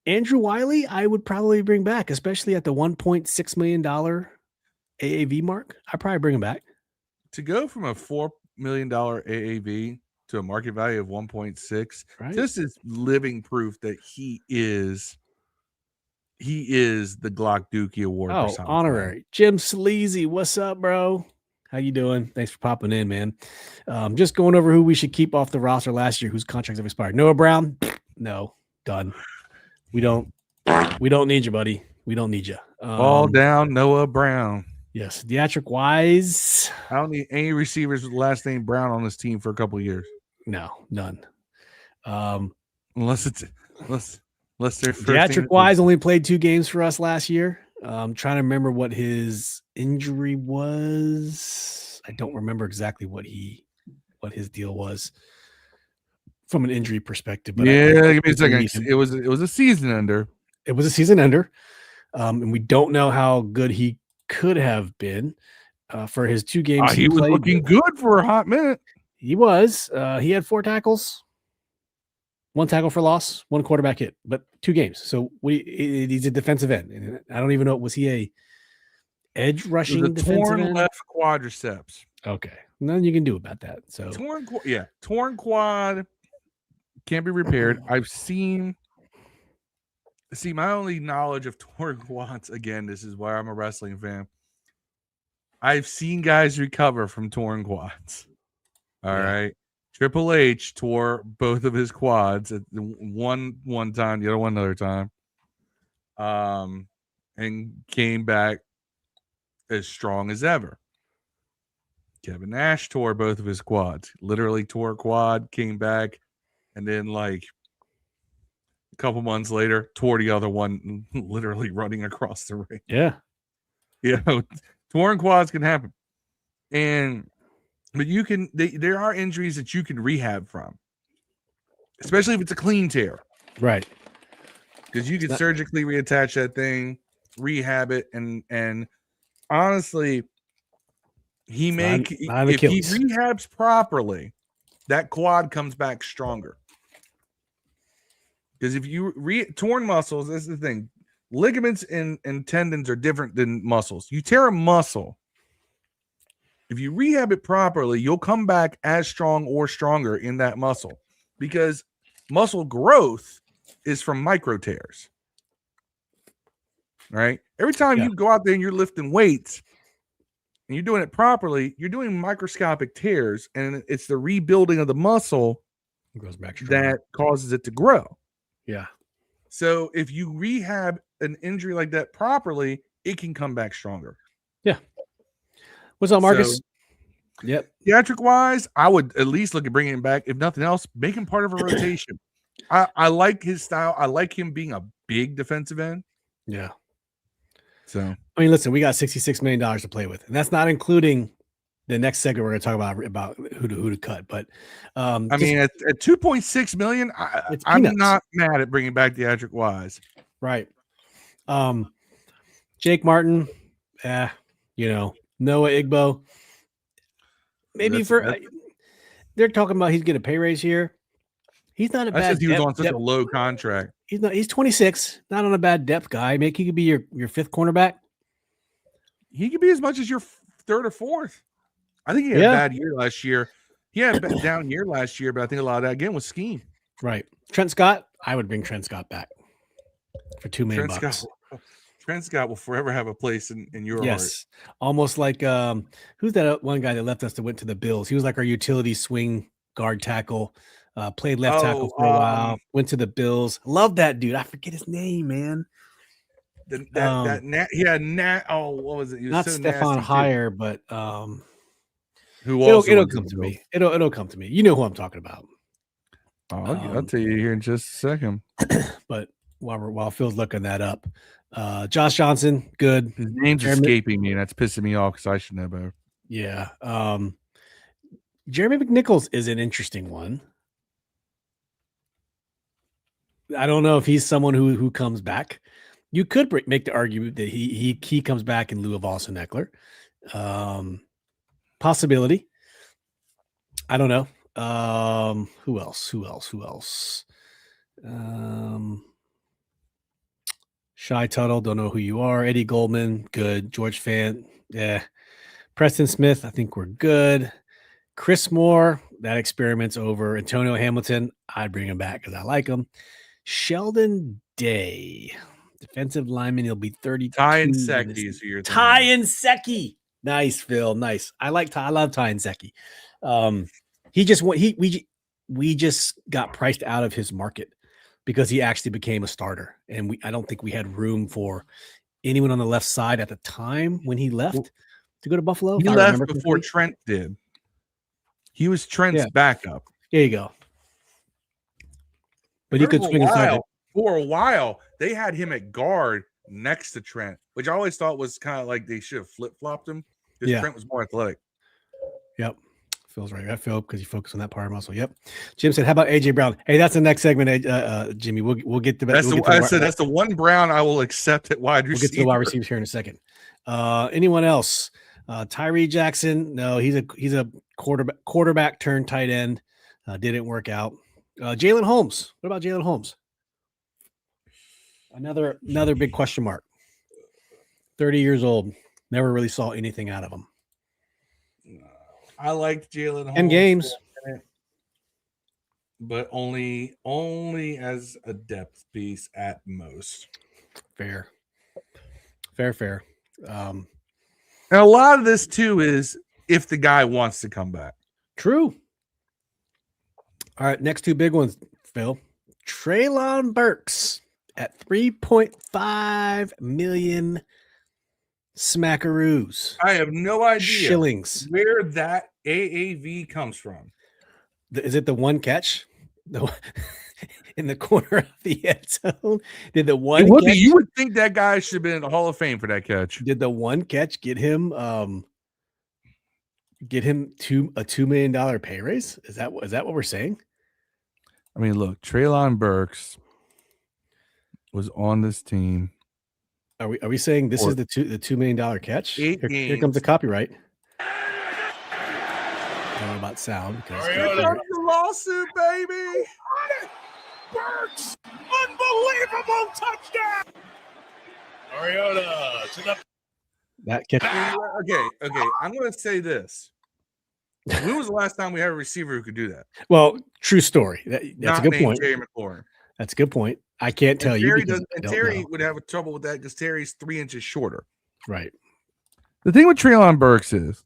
Andrew Wiley, I would probably bring back, especially at the $1.6 million AAV mark. I'd probably bring him back.
To go from a $4 million AAV to a market value of 1.6,
right?
This is living proof that he is the Glock Dookie Award.
Oh, honorary. Jim Sleazy, what's up, bro? How you doing? Thanks for popping in, man. Just going over who we should keep off the roster last year, whose contracts have expired. Noah Brown? No, done. We don't need you, buddy. We don't need you.
Ball down, Noah Brown.
Yes, Deatrick Wise.
I don't need any receivers with the last name Brown on this team for a couple of years.
No, none.
Unless they're
Deatrick Wise only played 2 games for us last year. I'm trying to remember what his injury was. I don't remember exactly what his deal was from an injury perspective. But
yeah, give me a second. It was a season ender.
It was a season ender, and we don't know how good he could have been for his 2 games.
He was looking good for a hot minute.
He was. He had 4 tackles, 1 tackle for loss, 1 quarterback hit, but 2 games. So he's a defensive end. And I don't even know. Was he a edge rushing
The
defensive
torn
end?
left quadriceps.
Okay. Nothing you can do about that. So
torn quad can't be repaired. I've seen. See, my only knowledge of torn quads, again, this is why I'm a wrestling fan. I've seen guys recover from torn quads. All right. Triple H tore both of his quads at one time, the other one another time. And came back as strong as ever. Kevin Nash tore both of his quads. Literally tore a quad, came back, and then like a couple months later, tore the other one, literally running across the ring.
Yeah.
You know, torn quads can happen. But you can, there are injuries that you can rehab from, especially if it's a clean tear.
Right.
Because you can surgically reattach that thing, rehab it, and honestly, if he rehabs properly, that quad comes back stronger. Because if you torn muscles, this is the thing. Ligaments and tendons are different than muscles. You tear a muscle. If you rehab it properly, you'll come back as strong or stronger in that muscle. Because muscle growth is from micro tears. Right? Every time you go out there and you're lifting weights and you're doing it properly, you're doing microscopic tears, and it's the rebuilding of the muscle that causes it to grow.
Yeah.
So if you rehab an injury like that properly, it can come back stronger.
Yeah. What's up, Marcus?
So, theatric wise, I would at least look at bringing him back. If nothing else, make him part of a rotation. I like his style. I like him being a big defensive end.
Yeah.
So
I mean, listen, we got $66 million to play with, and that's not including the next segment we're going to talk about who to cut. But
I mean, at $2.6 million, I'm not mad at bringing back theatric wise.
Right. Jake Martin, Noah Igbo. Maybe they're talking about he's getting a pay raise here. He's not a bad.
He was on such a low contract.
He's 26, not on a bad depth guy. Maybe he could be your 5th cornerback.
He could be as much as your 3rd or 4th. I think he had a bad year last year. He had a down year last year, but I think a lot of that again was scheme.
Right. Trent Scott, I would bring Trent Scott back for $2 million.
Trent Scott will forever have a place in your heart.
Almost like who's that one guy that left us that went to the Bills? He was like our utility swing guard tackle. Played left tackle for a while. Went to the Bills. Love that dude. I forget his name, man.
What was it? He was
not Stefan Heyer, but
who
it'll come to me. It'll come to me. You know who I'm talking about.
I'll tell you here in just a second.
But while Phil's looking that up, Josh Johnson, good.
His name's escaping me, and that's pissing me off because I should know better.
Yeah. Jeremy McNichols is an interesting one. I don't know if he's someone who comes back. You could make the argument that he comes back in lieu of Austin Eckler. Possibility. I don't know. Who else? Shy Tuttle, don't know who you are. Eddie Goldman, good. George Fant, yeah. Preston Smith, I think we're good. Chris Moore, that experiment's over. Antonio Hamilton, I'd bring him back because I like him. Sheldon Day, defensive lineman, he'll be 32.
Ty Nsekhe is here.
Ty Nsekhe. Nice, Phil. Nice. I love Ty Nsekhe. We just got priced out of his market because he actually became a starter. And I don't think we had room for anyone on the left side at the time when he left to go to Buffalo.
He left before Trent did. He was Trent's backup.
There you go. But he could swing inside.
For a while, they had him at guard next to Trent, which I always thought was kind of like they should have flip-flopped him because Trent was more athletic.
Yep. Phil's right. I feel because you focus on that power muscle. Yep. Jim said, "How about AJ Brown?" Hey, that's the next segment, Jimmy. We'll get to that.
That's the one Brown I will accept at wide receiver.
We'll get to the wide receivers here in a second. Anyone else? Tyree Jackson, no, he's a quarterback turned tight end. Didn't work out. Jalen Holmes. What about Jalen Holmes? Another big question mark. 30 years old. Never really saw anything out of him.
I liked Jalen Holmes
10 games,
but only as a depth piece at most.
Fair.
And a lot of this too is if the guy wants to come back.
True. All right, next two big ones, Phil. Treylon Burks at 3.5 million smackaroos.
I have no idea
shillings
where that AAV comes from.
Is it the one catch? In the corner of the end zone? Did the one catch,
you would think that guy should have been in the Hall of Fame for that catch.
Did the one catch get him a $2 million pay raise? Is that what we're saying?
I mean, look, Treylon Burks was on this team.
Are we saying this is the $2 million catch? Here comes the copyright. I don't know about sound because
the lawsuit, baby.
Burks, unbelievable touchdown. Mariota to the
that catch.
Okay. I'm going to say this. When was the last time we had a receiver who could do that?
Well, true story. That's a good point.
Terry McLaurin.
That's a good point. I can't tell you.
Terry would have trouble with that because Terry's 3 inches shorter.
Right.
The thing with Treylon Burks is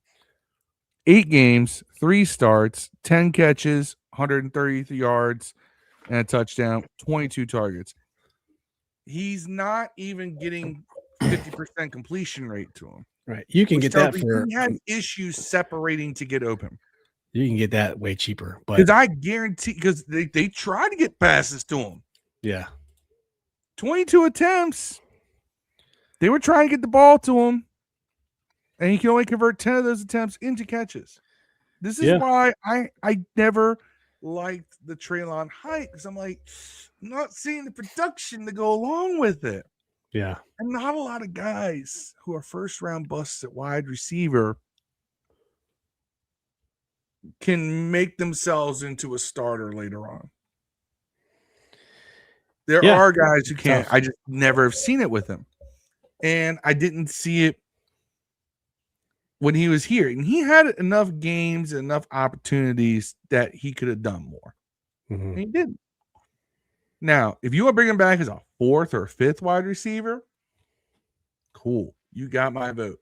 8 games, 3 starts, 10 catches, 133 yards, and a touchdown, 22 targets. He's not even getting 50% completion rate to him.
Right. You can get that for.
He had issues separating to get open.
You can get that way cheaper.
Because I guarantee, because they try to get passes to him.
Yeah.
22 attempts. They were trying to get the ball to him. And he can only convert 10 of those attempts into catches. This is why I never liked the Treylon hype, because I'm like, I'm not seeing the production to go along with it.
Yeah.
And not a lot of guys who are first round busts at wide receiver can make themselves into a starter later on. There are guys who can't. I just never have seen it with him. And I didn't see it when he was here. And he had enough games and enough opportunities that he could have done more.
Mm-hmm.
And he didn't. Now, if you want to bring him back as a 4th or 5th wide receiver, cool. You got my vote.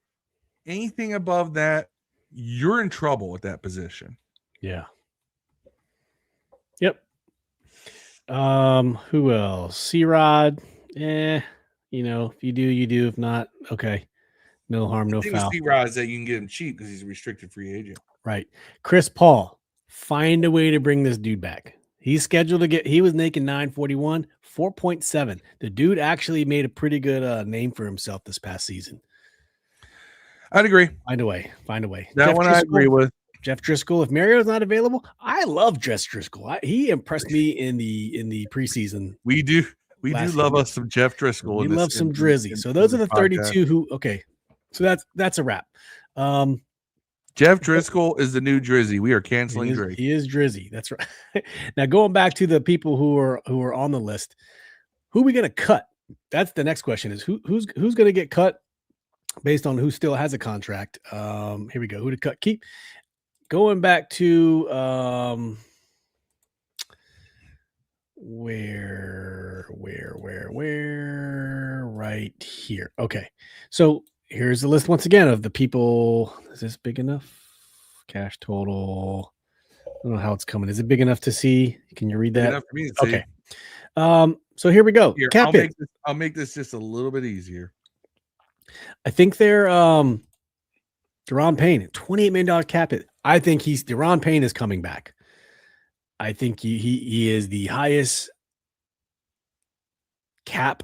Anything above that, you're in trouble at that position.
Yeah. Yep. Who else? C-Rod. If you do, you do. If not, okay. No harm, no foul.
C-Rod is that you can get him cheap because he's a restricted free agent.
Right. Chris Paul. Find a way to bring this dude back. He's scheduled to get. He was making $941, 4.7. The dude actually made a pretty good name for himself this past season.
I'd agree.
Find a way.
That
Jeff
one
Driscoll,
I agree with.
Jeff Driscoll. If Mario's not available, I love Jeff Driscoll. He impressed me in the preseason.
We do love us some Jeff Driscoll.
We love some Drizzy. So those are the 32 who. Okay, so that's a wrap.
Jeff Driscoll is the new Drizzy. We are canceling Drake.
He is Drizzy. That's right. Now going back to the people who are on the list, who are we going to cut? That's the next question. Is who's going to get cut based on who still has a contract? Here we go. Who to cut? Keep going back to where right here. Okay, so. Here's the list once again of the people. Is this big enough? Cash total. I don't know how it's coming. Is it big enough to see? Can you read that?
Big enough for me to see.
Okay. So here we go. Cap hit.
I'll make this just a little bit easier.
I think they're Deron Payne, $28 million cap hit. I think Deron Payne is coming back. I think he is the highest cap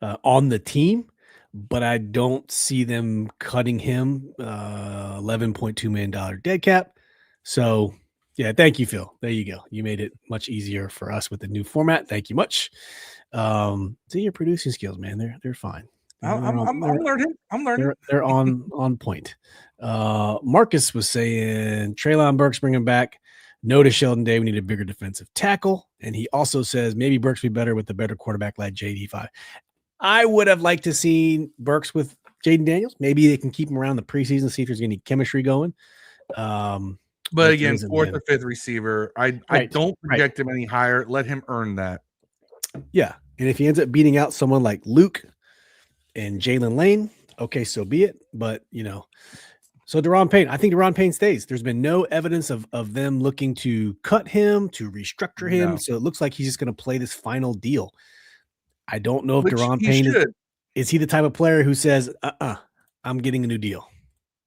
on the team. But I don't see them cutting him $11.2 million dead cap. So, yeah, thank you, Phil. There you go. You made it much easier for us with the new format. Thank you much. See your producing skills, man. They're fine.
I'm learning. I'm learning.
They're on point. Marcus was saying Treylon Burks bringing back. Notice Sheldon Day, we need a bigger defensive tackle. And he also says maybe Burks be better with the better quarterback like JD5. I would have liked to see Burks with Jayden Daniels. Maybe they can keep him around the preseason, see if there's any chemistry going.
But again, fourth or fifth receiver, I don't project him any higher. Let him earn that.
Yeah. And if he ends up beating out someone like Luke and Jalen Lane, okay, so be it. But, so Deron Payne, I think Deron Payne stays. There's been no evidence of them looking to cut him, to restructure him. No. So it looks like he's just going to play this final deal. I don't know if Deron Payne is he the type of player who says, I'm getting a new deal,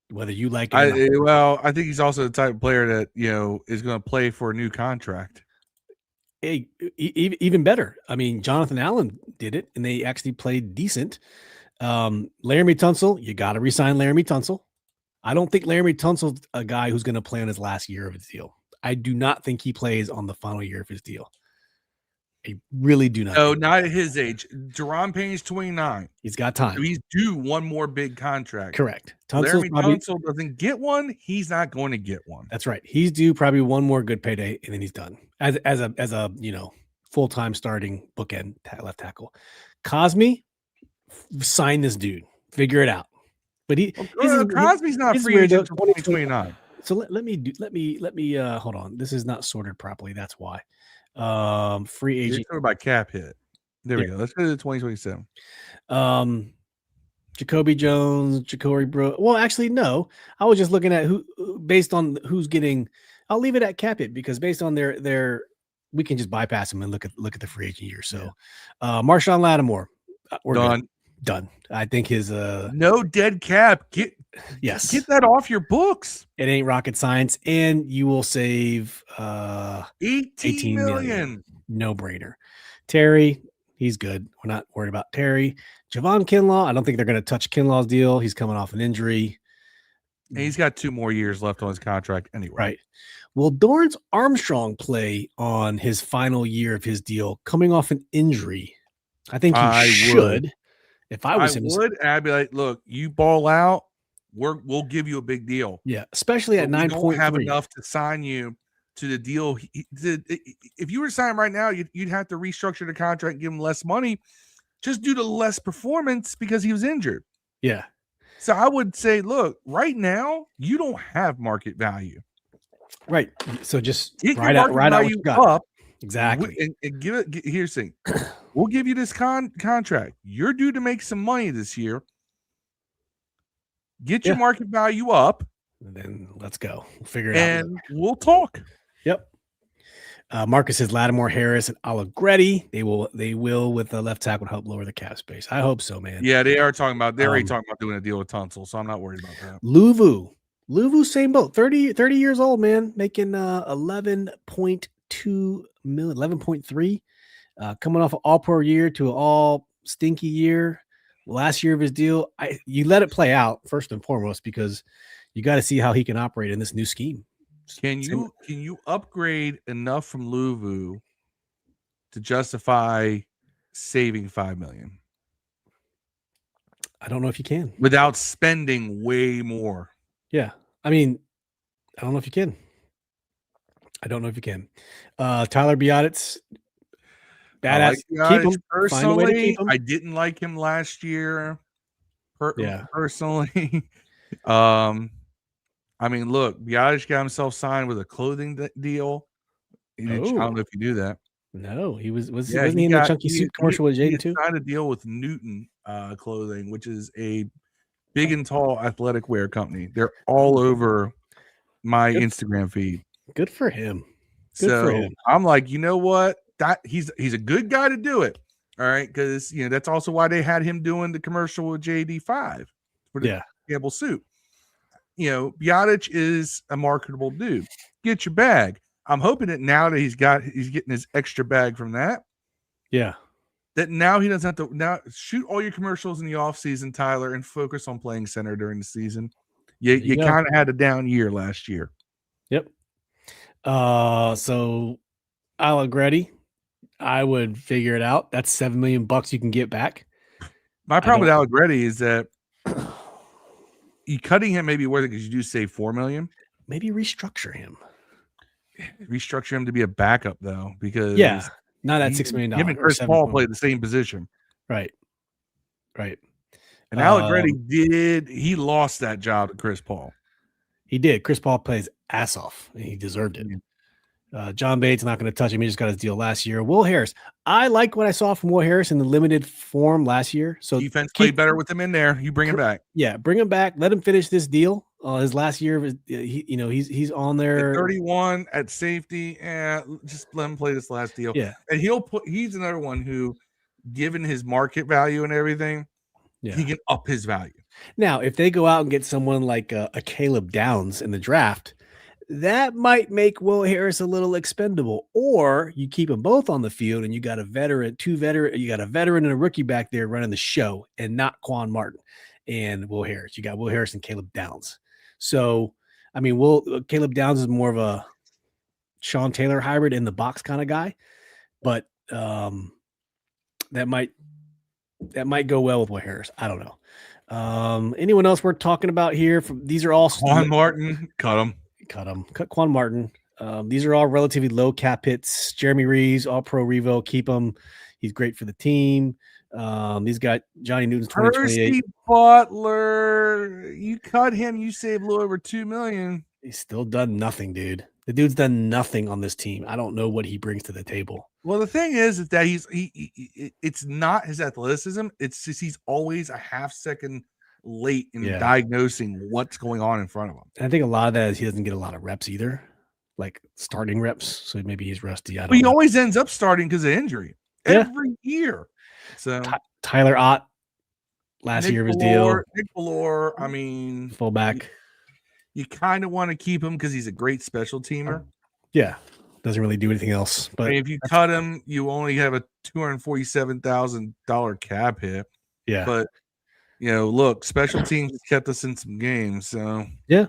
whether you like it or not.
Well, I think he's also the type of player that, is going to play for a new contract.
Hey, even better. I mean, Jonathan Allen did it, and they actually played decent. Laramie Tunsil, you got to resign Laramie Tunsil. I don't think Laramie Tunsil's a guy who's going to play on his last year of his deal. I do not think he plays on the final year of his deal. I really do not.
No, not at his age. Deron Payne's 29.
He's got time.
So he's due one more big contract.
Correct.
Laramie Tunsil doesn't get one. He's not going to get one.
That's right. He's due probably one more good payday, and then he's done as a full-time starting bookend left tackle. Cosme, sign this dude. Figure it out. But
Cosby's not free agent until 2029.
So let me hold on. This is not sorted properly. That's why. Free agent
by cap hit. There we go. Let's go to 2027.
Jacoby Jones, Ja'Cory Brooks. Well, actually, no. I was just looking at who based on who's getting. I'll leave it at cap hit because based on their we can just bypass them and look at the free agent year. So, Marshawn Lattimore, we're
done.
Done. I think his
no dead cap. Get that off your books.
It ain't rocket science, and you will save
18 million.
No brainer. Terry, he's good. We're not worried about Terry. Javon Kinlaw, I don't think they're going to touch Kinlaw's deal. He's coming off an injury.
And he's got 2 more years left on his contract anyway.
Right. Will Dorrance Armstrong play on his final year of his deal coming off an injury? I think he should. If I was him,
I'd be like, look, you ball out, we'll give you a big deal.
Yeah, especially at 9.3.
Don't have enough to sign you to the deal. If you were to sign him right now, you'd have to restructure the contract and give him less money just due to less performance because he was injured.
Yeah.
So I would say, look, right now, you don't have market value.
Right. So just
get
right out what you got.
Up.
Exactly.
And give it. Here's the thing. We'll give you this contract. You're due to make some money this year. Get your market value up.
And then let's go. We'll figure it out.
And we'll talk.
Yep. Marcus says Lattimore, Harris, and Allegretti. They will with the left tackle help lower the cap space. I hope so, man.
Yeah, they're already talking about doing a deal with Tunsil, so I'm not worried about that.
Luvu, same boat. 30 years old, man, making 11.2 million, 11.3. Coming off an all-pro year to an all stinky year. Last year of his deal, you let it play out first and foremost because you got to see how he can operate in this new scheme.
Can you upgrade enough from Luvu to justify saving $5 million?
I don't know if you can
without spending way more.
Yeah, I mean, I don't know if you can. Tyler Biadasz, badass.
Keep him. Personally, I didn't like him last year. Personally, I mean, look, Biadasz got himself signed with a clothing deal. I don't know if you do that.
No, wasn't he in the chunky suit commercial with Jayden too?
He signed a deal with Newton Clothing, which is a big and tall athletic wear company. They're all over my Instagram feed.
Good for him.
I'm like, you know what? That he's a good guy to do it. All right, because that's also why they had him doing the commercial with JD5 for the Campbell suit. Biadasz is a marketable dude. Get your bag. I'm hoping that now that he's getting his extra bag from that.
Yeah.
That now he doesn't have to now shoot all your commercials in the offseason, Tyler, and focus on playing center during the season. You kind of had a down year last year.
Yep. So Allegretti, I would figure it out. That's $7 million you can get back.
My problem with Allegretti is that you cutting him may be worth it because you do save $4 million.
Maybe restructure him.
Restructure him to be a backup though, because
not at $6 million.
Him and Chris Paul played the same position.
Right.
And Allegretti he lost that job to Chris Paul.
He did. Chris Paul plays ass off, and he deserved it. John Bates not going to touch him. He just got his deal last year. Will Harris. I like what I saw from Will Harris in the limited form last year. So
defense played better with him in there. You bring him back.
Yeah, bring him back. Let him finish this deal. His last year, he's on there.
At 31 at safety, and just let him play this last deal.
Yeah,
and he's another one who, given his market value and everything, he can up his value.
Now, if they go out and get someone like a Caleb Downs in the draft, that might make Will Harris a little expendable. Or you keep them both on the field, and you got a veteran, you got a veteran and a rookie back there running the show, and not Quan Martin and Will Harris. You got Will Harris and Caleb Downs. So, I mean, Caleb Downs is more of a Sean Taylor hybrid in the box kind of guy, but that might go well with Will Harris. I don't know. Anyone else we're talking about here? These are all
Quan Martin. Cut him.
Cut Quan Martin. These are all relatively low cap hits. Jeremy Reeves, all pro Revo. Keep him. He's great for the team. He's got Johnny Newton's 2028.
Percy Butler, you cut him, you save a little over $2 million.
He's still done nothing, dude. The dude's done nothing on this team. I don't know what he brings to the table.
Well, the thing is that it's not his athleticism. It's just he's always a half second late in diagnosing what's going on in front of him.
And I think a lot of that is he doesn't get a lot of reps either, like starting reps. So maybe he's rusty.
But he always ends up starting because of injury every year. So
Tyler Ott, last year of his deal.
Nick Ballore, I mean,
fullback.
You kind of want to keep him because he's a great special teamer.
Yeah, doesn't really do anything else. But
if you cut him, you only have a $247,000 cap hit.
Yeah,
but look, special teams kept us in some games. So
yeah,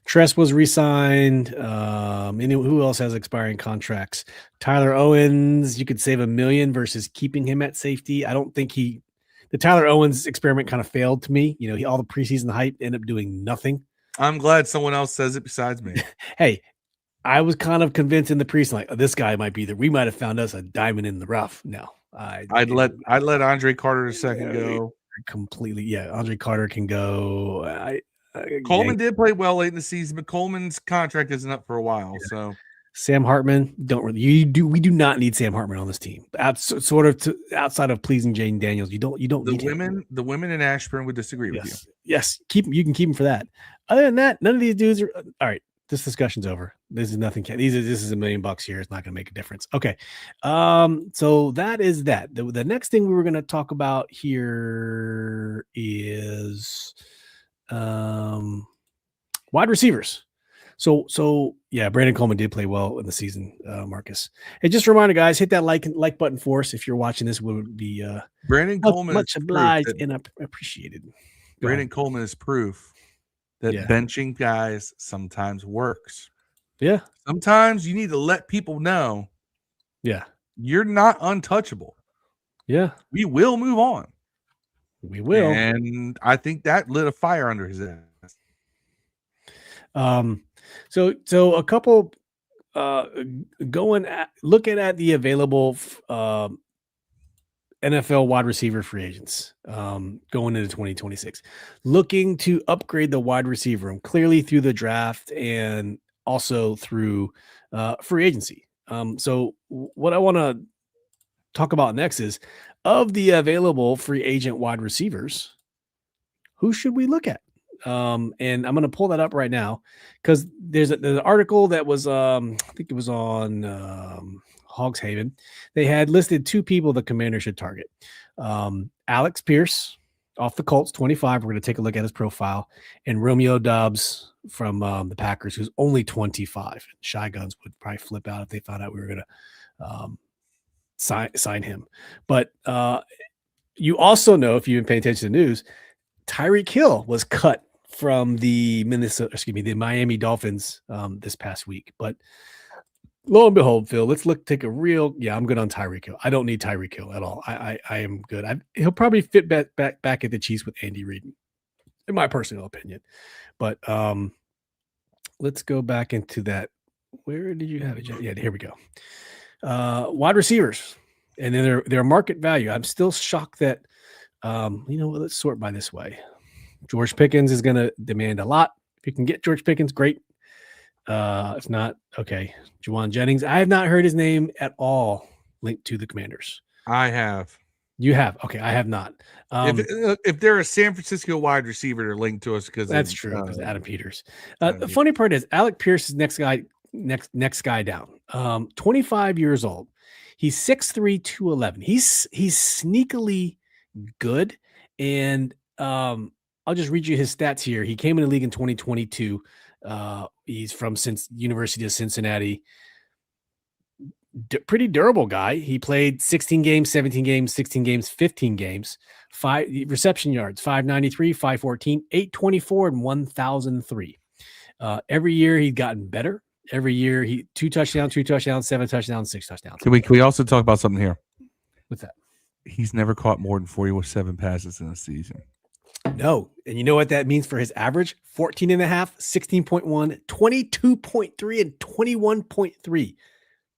Tress was re-signed. Who else has expiring contracts? Tyler Owens, you could save $1 million versus keeping him at safety. I don't think the Tyler Owens experiment kind of failed to me. All the preseason hype ended up doing nothing.
I'm glad someone else says it besides me.
Hey, I was kind of convinced in the preseason, this guy might be we might have found us a diamond in the rough. No,
I'd let Andre Carter II go.
Completely, Andre Carter can go.
Coleman did play well late in the season, but Coleman's contract isn't up for a while. So
Sam Hartman, we do not need Sam Hartman on this team. Outside of pleasing Jayden Daniels, you don't need him.
The women in Ashburn would disagree with you.
Yes, you can keep him for that. Other than that, none of these dudes are all right. This discussion's over. This is nothing. This is $1 million here. It's not going to make a difference. Okay. So that is that. The next thing we were going to talk about here is wide receivers. So yeah, Brandon Coleman did play well in the season, Marcus. And just a reminder, guys, hit that like button for us if you're watching this. Would be
Brandon Coleman
much obliged and appreciated.
Brandon Coleman is proof that benching guys sometimes works.
Yeah.
Sometimes you need to let people know.
Yeah.
You're not untouchable. Yeah. We will move on.
We will.
And I think that lit a fire under his ass.
So a couple looking at the available NFL wide receiver free agents going into 2026, looking to upgrade the wide receiver room clearly through the draft and also through free agency. So what I want to talk about next is, of the available free agent wide receivers, who should we look at? And I'm going to pull that up right now because there's an article that was, I think it was on Hogs Haven. They had listed two people the Commander should target. Alex Pierce off the Colts, 25. We're going to take a look at his profile. And Romeo Doubs from the Packers, who's only 25. Shy Guns would probably flip out if they found out we were going to sign him. But you also know, if you've been paying attention to the news, Tyreek Hill was cut from the Miami Dolphins this past week. But lo and behold, Phil, let's take a real. Yeah, I'm good on Tyreek Hill. I don't need Tyreek Hill at all. I am good. He'll probably fit back at the Chiefs with Andy Reid, in my personal opinion. But let's go back into that. Where did you have it? Yeah, here we go. Wide receivers, and then their market value. I'm still shocked that. Let's sort by this way. George Pickens is going to demand a lot. If you can get George Pickens, great. If not, okay. Juwan Jennings. I have not heard his name at all linked to the Commanders.
I have.
You have? Okay, I have not.
If they're a San Francisco wide receiver, they're linked to us because
that's true. Because Adam Peters. The funny part is Alec Pierce is next guy down. 25 years old. He's 6'3", 211. He's sneakily good, and I'll just read you his stats here. He came in the league in 2022. He's from University of Cincinnati. Pretty durable guy. He played 16 games, 17 games, 16 games, 15 games. 5 reception yards, 593, 514, 824, and 1003. Every year he'd gotten better. Every year he 2 touchdowns, 7 touchdowns, 6 touchdowns.
Can we also talk about something here?
What's that?
He's never caught more than 47 passes in a season.
No. And you know what that means for his average? 14.5, 16.1, 22.3, and 21.3.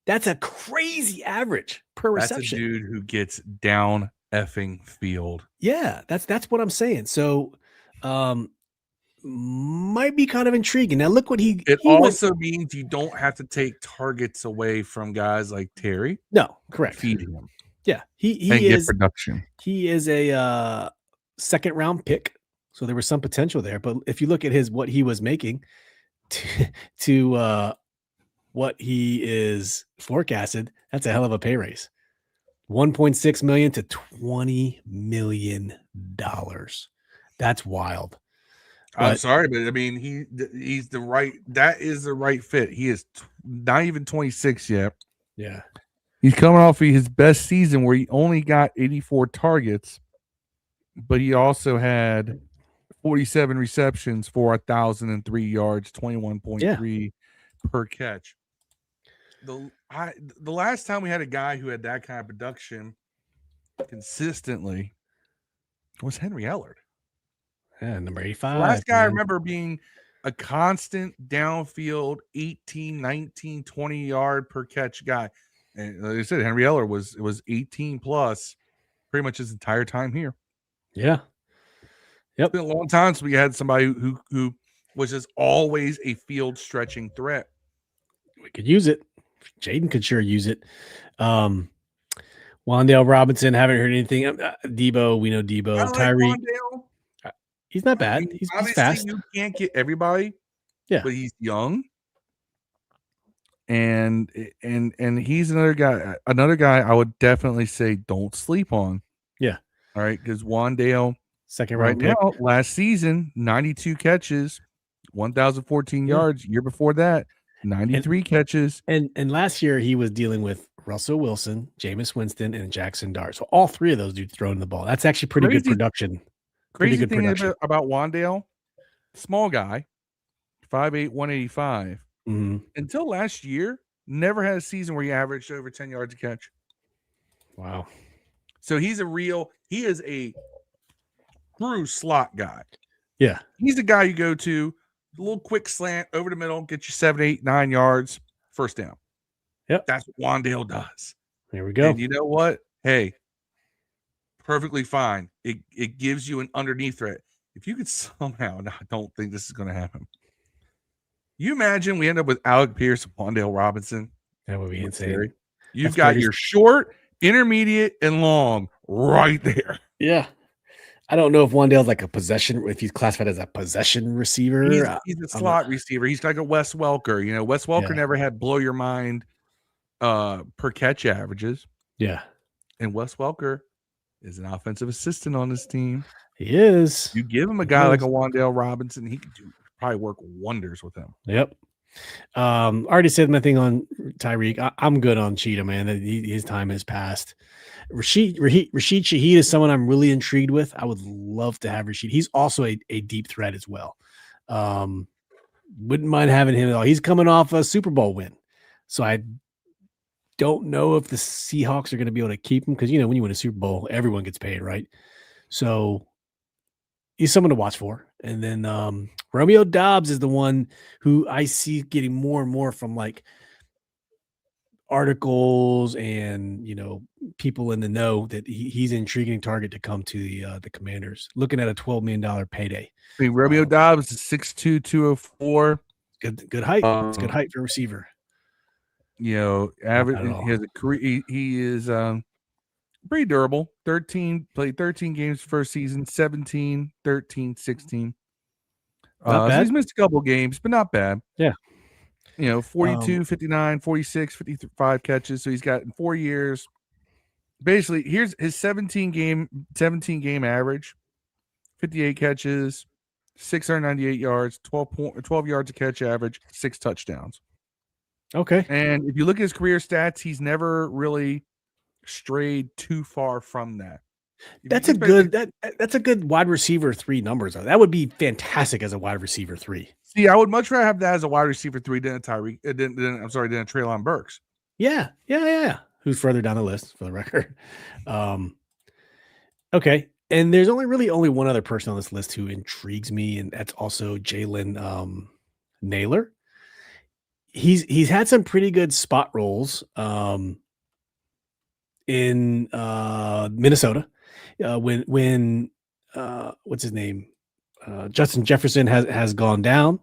That's a crazy average per reception.
That's a dude who gets down effing field.
Yeah, that's what I'm saying. So might be kind of intriguing. Now look what he
also means you don't have to take targets away from guys like Terry.
No, correct.
Feed him.
Yeah, he is production. He is a second round pick, so there was some potential there. But if you look at what he was making to what he is forecasted, that's a hell of a pay raise. $1.6 million to $20 million. That's wild.
I'm sorry, but I mean, he's the right. That is the right fit. He is not even 26 yet.
Yeah.
He's coming off of his best season where he only got 84 targets, but he also had 47 receptions for 1,003 yards, 21.3 per catch. The last time we had a guy who had that kind of production consistently was Henry Ellard.
Yeah, number 85.
The last guy I remember being a constant downfield 18, 19, 20 yard per catch guy. And like I said, Henry Ellard was 18 plus pretty much his entire time here.
Yeah. Yep.
It's been a long time since we had somebody who was just always a field stretching threat.
We could use it. Jayden could sure use it. Wan'Dale Robinson, haven't heard anything. Debo, we know Debo. Tyreek. He's not bad. I mean, he's fast.
You can't get everybody.
Yeah.
But he's young. And he's another guy I would definitely say don't sleep on.
Yeah.
All right. Because Wan'Dale,
second round pick.
Now, last season, 92 catches, 1,014 yards. Year before that, 93 catches.
And last year he was dealing with Russell Wilson, Jameis Winston, and Jackson Dart. So all three of those dudes throwing the ball. That's actually pretty good production.
Crazy thing about Wan'Dale, small guy, 5'8", 185.
Mm-hmm.
Until last year, never had a season where he averaged over 10 yards a catch.
Wow.
So he is a true slot guy.
Yeah.
He's the guy you go to, a little quick slant over the middle, get you 7, 8, 9 yards, first down.
Yep.
That's what Wan'Dale does.
There we go.
And you know what? Hey, perfectly fine. It gives you an underneath threat. If you could somehow, I don't think this is going to happen. You imagine we end up with Alec Pierce and Wan'Dale Robinson.
That would be insane.
You've got your short, intermediate, and long right there.
Yeah. I don't know if Wan'Dale's like a possession, if he's classified as a possession receiver.
He's a slot receiver. He's like a Wes Welker. Wes Welker never had blow your mind per catch averages.
Yeah.
And Wes Welker is an offensive assistant on this team.
He is.
You give him a guy like a Wan'Dale Robinson, he could probably work wonders with him.
Yep. Already said my thing on Tyreek. I'm good on Cheetah, man. His time has passed. Rashid Shaheed is someone I'm really intrigued with. I would love to have Rashid. He's also a deep threat as well. Wouldn't mind having him at all. He's coming off a Super Bowl win. So I don't know if the Seahawks are going to be able to keep him because, when you win a Super Bowl, everyone gets paid, right? So he's someone to watch for. And then Romeo Dobbs is the one who I see getting more and more from like articles and people in the know that he's an intriguing target to come to the Commanders. Looking at a $12 million payday.
I mean, Romeo Dobbs is 6'2", 204.
Good height. It's good height for a receiver.
Average. He has a career. He is pretty durable. Played 13 games first season, 17, 13, 16.
Not bad.
So he's missed a couple games, but not bad.
Yeah.
42, 59, 46, 55 catches. So he's got in 4 years. Basically, here's his 17 game average. 58 catches, 698 yards, 12 yards a catch average, 6 touchdowns.
Okay.
And if you look at his career stats, he's never really strayed too far from that.
That's a good wide receiver 3 numbers. That would be fantastic as a wide receiver 3.
See, I would much rather have that as a wide receiver 3 than Treylon Burks.
Yeah. Who's further down the list for the record? Okay. And there's only one other person on this list who intrigues me, and that's also Jalen Naylor. He's had some pretty good spot roles in Minnesota. When what's his name? Justin Jefferson has gone down.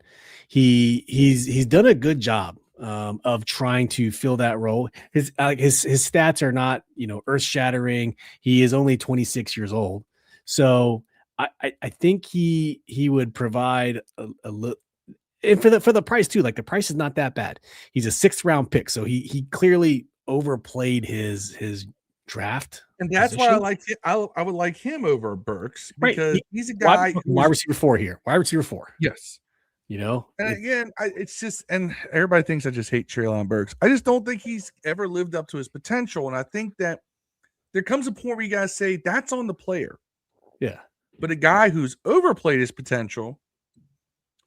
He's done a good job of trying to fill that role. His stats are not earth shattering. He is only 26 years old, so I think he would provide a little. And for the price too, like the price is not that bad. He's a 6th round pick, so he clearly overplayed his draft.
And that's why I like it. I would like him over Burks because he's a guy
wide receiver 4 here. Wide receiver 4.
Yes.
And
again, it's just, and everybody thinks I just hate Treylon Burks. I just don't think he's ever lived up to his potential. And I think that there comes a point where you guys say that's on the player.
Yeah.
But a guy who's overplayed his potential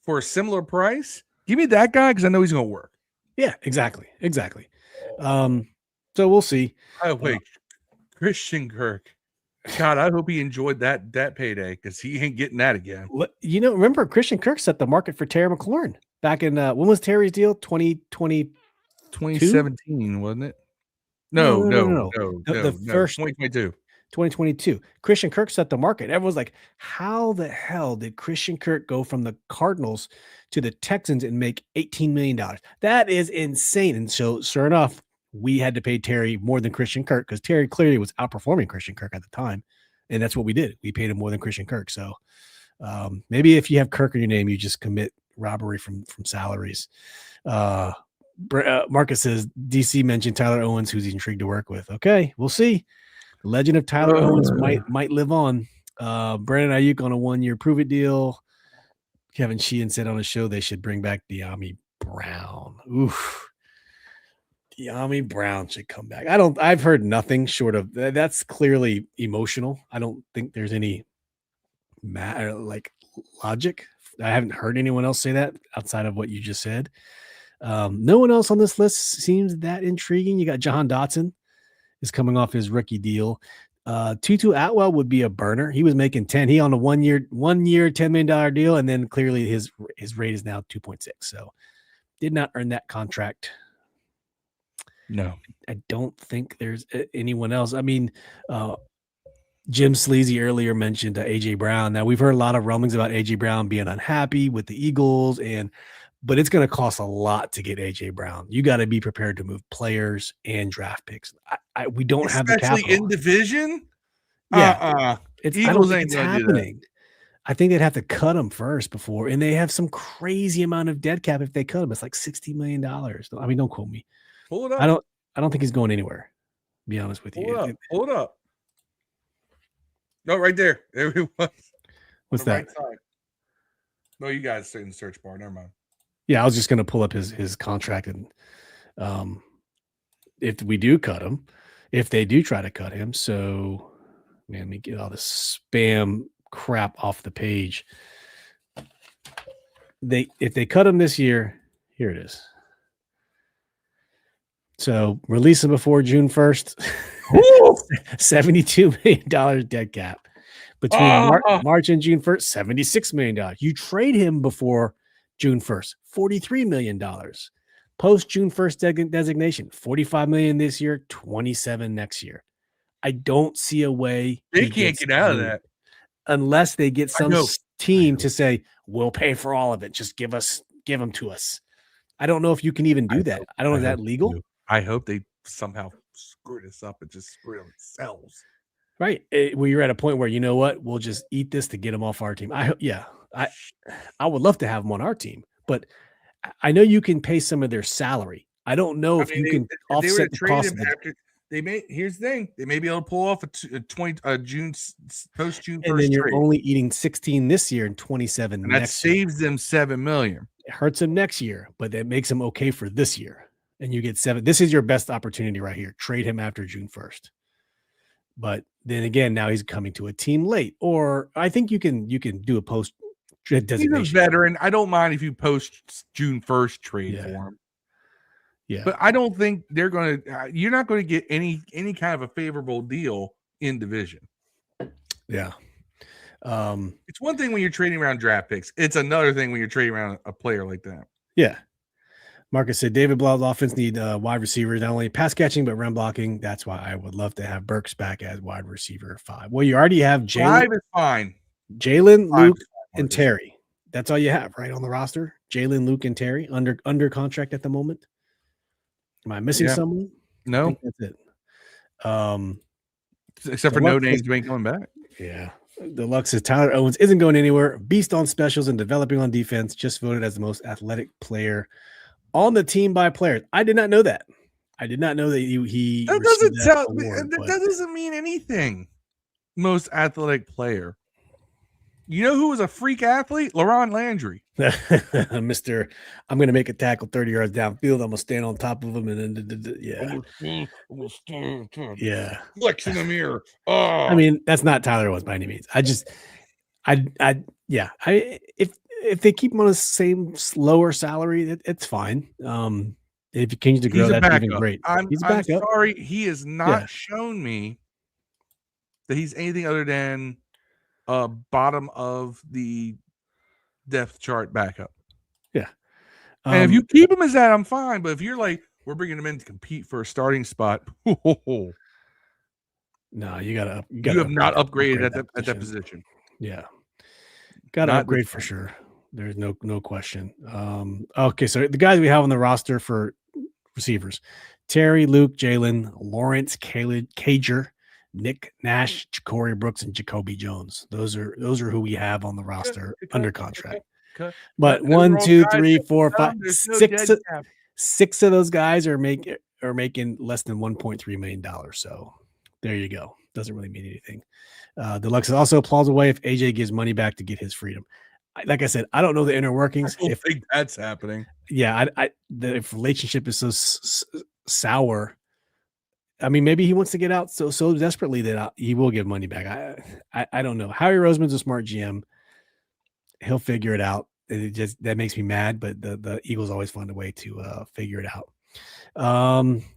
for a similar price, give me that guy because I know he's going to work.
Yeah, exactly. So we'll see.
Oh, wait. Christian Kirk. God, I hope he enjoyed that payday because he ain't getting that again.
Remember Christian Kirk set the market for Terry McLaurin back in when was Terry's deal?
2017, wasn't it? No.
The first
2022.
2022. Christian Kirk set the market. Everyone's like, how the hell did Christian Kirk go from the Cardinals to the Texans and make $18 million? That is insane. And so sure enough, we had to pay Terry more than Christian Kirk because Terry clearly was outperforming Christian Kirk at the time. And that's what we did. We paid him more than Christian Kirk. So maybe if you have Kirk in your name, you just commit robbery from salaries. Marcus says, DC mentioned Tyler Owens, who's intrigued to work with. Okay, we'll see. The legend of Tyler Owens might live on. Brandon Ayuk on a 1-year prove-it deal. Kevin Sheehan said on his show they should bring back De'Ami Brown. Oof. De'Ami Brown should come back. I've heard nothing short of that's clearly emotional. I don't think there's any logic. I haven't heard anyone else say that outside of what you just said. No one else on this list seems that intriguing. You got Jahan Dotson is coming off his rookie deal. Tutu Atwell would be a burner. He was making 10. He on a 1-year, $10 million deal. And then clearly his rate is now 2.6. So did not earn that contract.
No,
I don't think there's anyone else. I mean, Jim Sleazy earlier mentioned AJ Brown. Now we've heard a lot of rumblings about AJ Brown being unhappy with the Eagles, but it's going to cost a lot to get AJ Brown. You got to be prepared to move players and draft picks. We don't have the capital
in division.
Yeah, Eagles ain't happening. I think they'd have to cut him first before, and they have some crazy amount of dead cap if they cut him. It's like $60 million. I mean, don't quote me.
Pull it up.
I don't think he's going anywhere. To be honest with you.
Pull it up. No, right there. There he was.
What's that? Right
side. No, you guys stay in the search bar. Never mind.
Yeah, I was just going to pull up his contract, and if we do cut him, if they do try to cut him, so man, let me get all this spam crap off the page. If they cut him this year, here it is. So release him before June 1st.
Woo!
$72 million dead cap. Between March and June 1st, $76 million. You trade him before June 1st, $43 million. Post June 1st designation, $45 million this year, $27 next year. I don't see a way
They can't get out of that
unless they get some team
know.
to say, we'll pay for all of it. Just give them to us. I don't know if you can even do that. I don't know if that's legal.
I hope they somehow screw this up and just screw themselves.
Right. Where you're at a point where, you know what, we'll just eat this to get them off our team. I would love to have them on our team, but I know you can pay some of their salary. I don't know if you can offset the cost of it.
Here's the thing. They may be able to pull off a June post June 1st.
And then you're only eating 16 this year and 27
and
next
that saves them $7 million.
It hurts them next year, but that makes them okay for this year. And you get 7. This is your best opportunity right here. Trade him after June 1st. But then again, now he's coming to a team late. Or I think you can do a post designation.
He's a veteran. I don't mind if you post June 1st trade for him.
Yeah.
But I don't think they're going to you're not going to get any kind of a favorable deal in division.
Yeah.
It's one thing when you're trading around draft picks. It's another thing when you're trading around a player like that.
Yeah. Marcus said David Blau's offense need wide receivers, not only pass catching, but run blocking. That's why I would love to have Burks back as wide receiver 5. Well, you already have Jaylen.
5 is fine.
Jaylen, Luke, and Terry. That's all you have, right, on the roster? Jaylen, Luke, and Terry under contract at the moment. Am I missing someone?
No.
I think that's it.
Except for no names ain't coming back.
Yeah. Deluxe says Tyler Owens isn't going anywhere. Beast on specials and developing on defense. Just voted as the most athletic player on the team by players. I did not know that. I did not know that he
that doesn't mean anything. Most athletic player. You know who was a freak athlete? LaRon Landry.
Mr. I'm going to make a tackle 30 yards downfield. I'm going to stand on top of him. And then, yeah.
Flex in the mirror.
I mean, that's not Tyler Owens by any means. If they keep him on the same slower salary, it's fine. If he continues to grow, that's even great.
He's a backup. I'm sorry, he has not shown me that he's anything other than bottom of the depth chart backup.
Yeah.
And if you keep him as that, I'm fine. But if you're like, we're bringing him in to compete for a starting spot,
no, you have
not upgraded at that position.
Yeah. Got to upgrade for sure. There's no question. Okay, so the guys we have on the roster for receivers: Terry, Luke, Jaylen, Lawrence, Cager, Nick Nash, Corey Brooks, and Jacoby Jones. Those are who we have on the roster under contract. But 1, 2, 3, 4, 5, 6 of those guys are making less than $1.3 million. So there you go. Doesn't really mean anything. Deluxe also applauds away if AJ gives money back to get his freedom. Like I said, I don't know the inner workings.
I don't think that's happening.
Yeah, the relationship is so sour. I mean, maybe he wants to get out so desperately that he will give money back. I don't know. Howie Roseman's a smart GM. He'll figure it out. That makes me mad, but the Eagles always find a way to figure it out.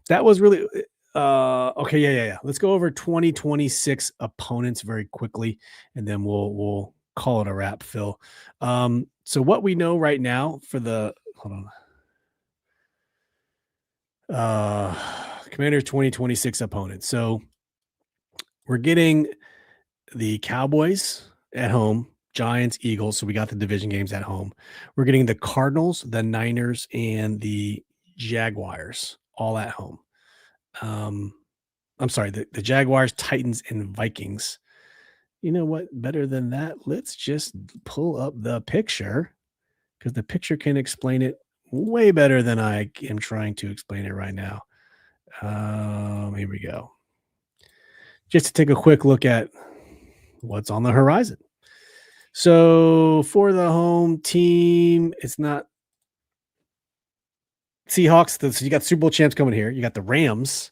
That was really okay. Yeah. Let's go over 2026 opponents very quickly, and then we'll call it a wrap, Phil. So what we know right now for the Commanders 2026 opponents. So we're getting the Cowboys at home, Giants, Eagles. So we got the division games at home. We're getting the Cardinals, the Niners, and the Jaguars all at home. I'm sorry, the Jaguars, Titans, and Vikings. You know what? Better than that, let's just pull up the picture because the picture can explain it way better than I am trying to explain it right now. Here we go. Just to take a quick look at what's on the horizon. So for the home team, it's not Seahawks. So you got Super Bowl champs coming here. You got the Rams,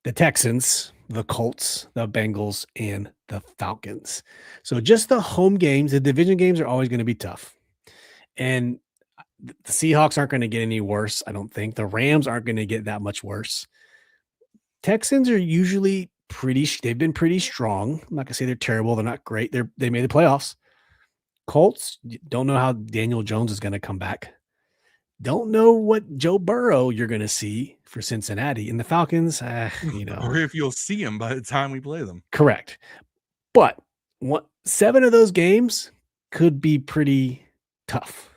the Texans, the Colts, the Bengals, and the Falcons. So just the home games, the division games are always going to be tough. And the Seahawks aren't going to get any worse. I don't think the Rams aren't going to get that much worse. Texans are usually they've been pretty strong. I'm not going to say they're terrible. They're not great. They made the playoffs. Colts, don't know how Daniel Jones is going to come back. Don't know what Joe Burrow you're going to see for Cincinnati. And the Falcons,
or if you'll see him by the time we play them.
Correct. But 7 of those games could be pretty tough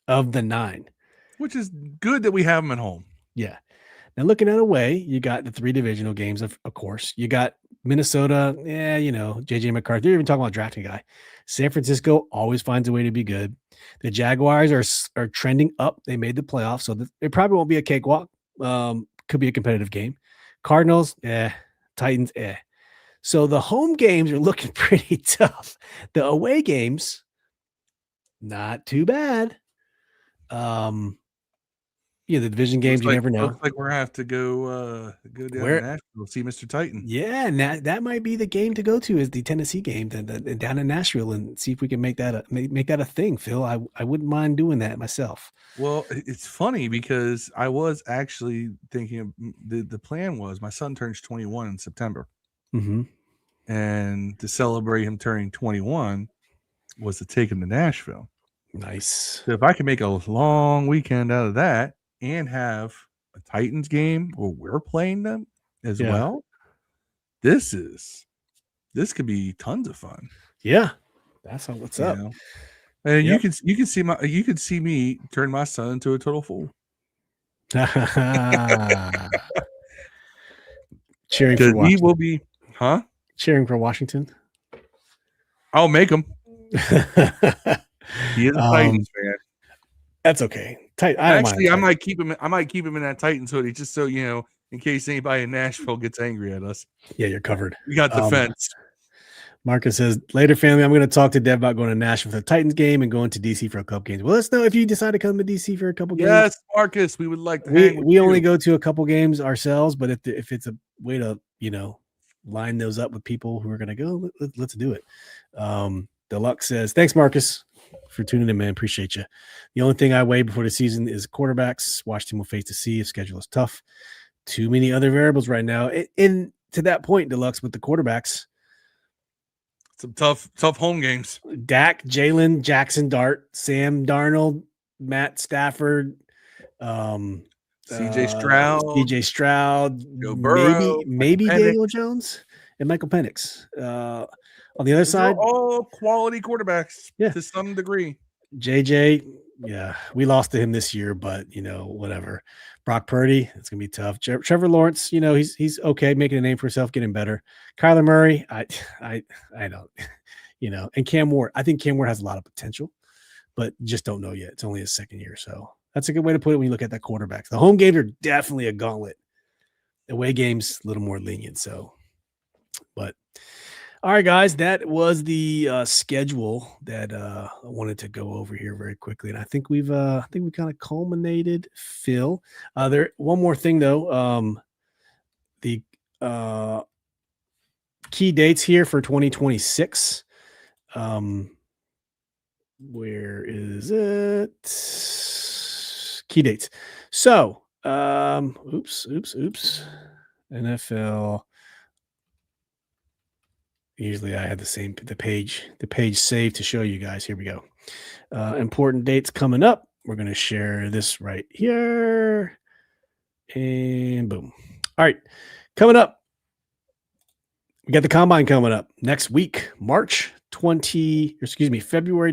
of the 9.
Which is good that we have them at home.
Yeah. Now, looking at away, you got the 3 divisional games, of course. You got Minnesota, J.J. McCarthy. They're even talking about drafting a guy. San Francisco always finds a way to be good. The Jaguars are trending up. They made the playoffs, so it probably won't be a cakewalk. Could be a competitive game. Cardinals, Titans, So the home games are looking pretty tough. The away games, not too bad. The division games, you never know.
Looks like we're gonna have to go down to Nashville, see Mr. Titan.
Yeah, and that might be the game to go to, is the Tennessee game down in Nashville, and see if we can make that a thing, Phil. I wouldn't mind doing that myself.
Well, it's funny because I was actually thinking of the plan was my son turns 21 in September.
Mm-hmm.
And to celebrate him turning 21 was to take him to Nashville.
Nice.
So if I can make a long weekend out of that and have a Titans game where we're playing them as well, this could be tons of fun.
Yeah, that's what's up.
And you can see me turn my son into a total fool.
Cheering for Washington.
He will be,
cheering for Washington.
I'll make him. He is a Titans fan.
That's okay.
I might keep him in that Titans hoodie just so in case anybody in Nashville gets angry at us.
Yeah, you're covered.
We got defense.
Marcus says, later, family, I'm going to talk to Dev about going to Nashville for the Titans game and going to DC for a couple games. Well, let us know if you decide to come to DC for a couple games.
Yes, Marcus, we would like to.
We only go to a couple games ourselves, but if it's a way to line those up with people who are going to go, let's do it. Deluxe says, thanks, Marcus, for tuning in, man. Appreciate you. The only thing I weigh before the season is quarterbacks. Washington will face to see if schedule is tough. Too many other variables right now. And to that point, Deluxe, with the quarterbacks,
some tough home games.
Dak, Jalen, Jackson Dart, Sam Darnold, Matt Stafford,
CJ
Stroud,
Joe Burrow,
maybe Daniel Jones and Michael Penix. On the other side,
all quality quarterbacks to some degree.
JJ, we lost to him this year, but whatever. Brock Purdy, it's gonna be tough. Trevor Lawrence, he's okay, making a name for himself, getting better. Kyler Murray, I don't, and Cam Ward. I think Cam Ward has a lot of potential, but just don't know yet. It's only his second year, so that's a good way to put it when you look at that quarterback. The home games are definitely a gauntlet. Away games, a little more lenient. So, but all right, guys, that was the schedule that I wanted to go over here very quickly, and I think we kind of culminated. Phil, one more thing though, the key dates here for 2026. Where is it? Key dates. So, oops. NFL. Usually I have the page saved to show you guys. Here we go. Important dates coming up. We're going to share this right here. And boom. All right. Coming up. We got the combine coming up next week, February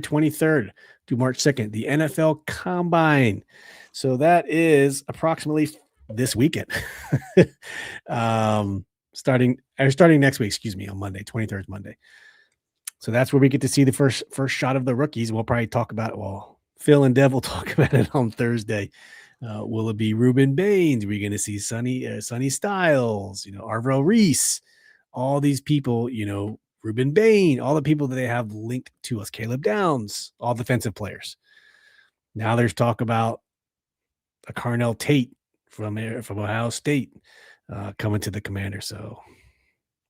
23rd to March 2nd, the NFL combine. So that is approximately this weekend. Starting next week, on Monday, 23rd is Monday. So that's where we get to see the first shot of the rookies. We'll probably talk about it. Well, Phil and Dev will talk about it on Thursday. Will it be Ruben Baines? We're going to see Sonny Styles, Arvell Reese, all these people, Ruben Bain, all the people that they have linked to us, Caleb Downs, all defensive players. Now there's talk about a Carnell Tate from Ohio State coming to the Commander. So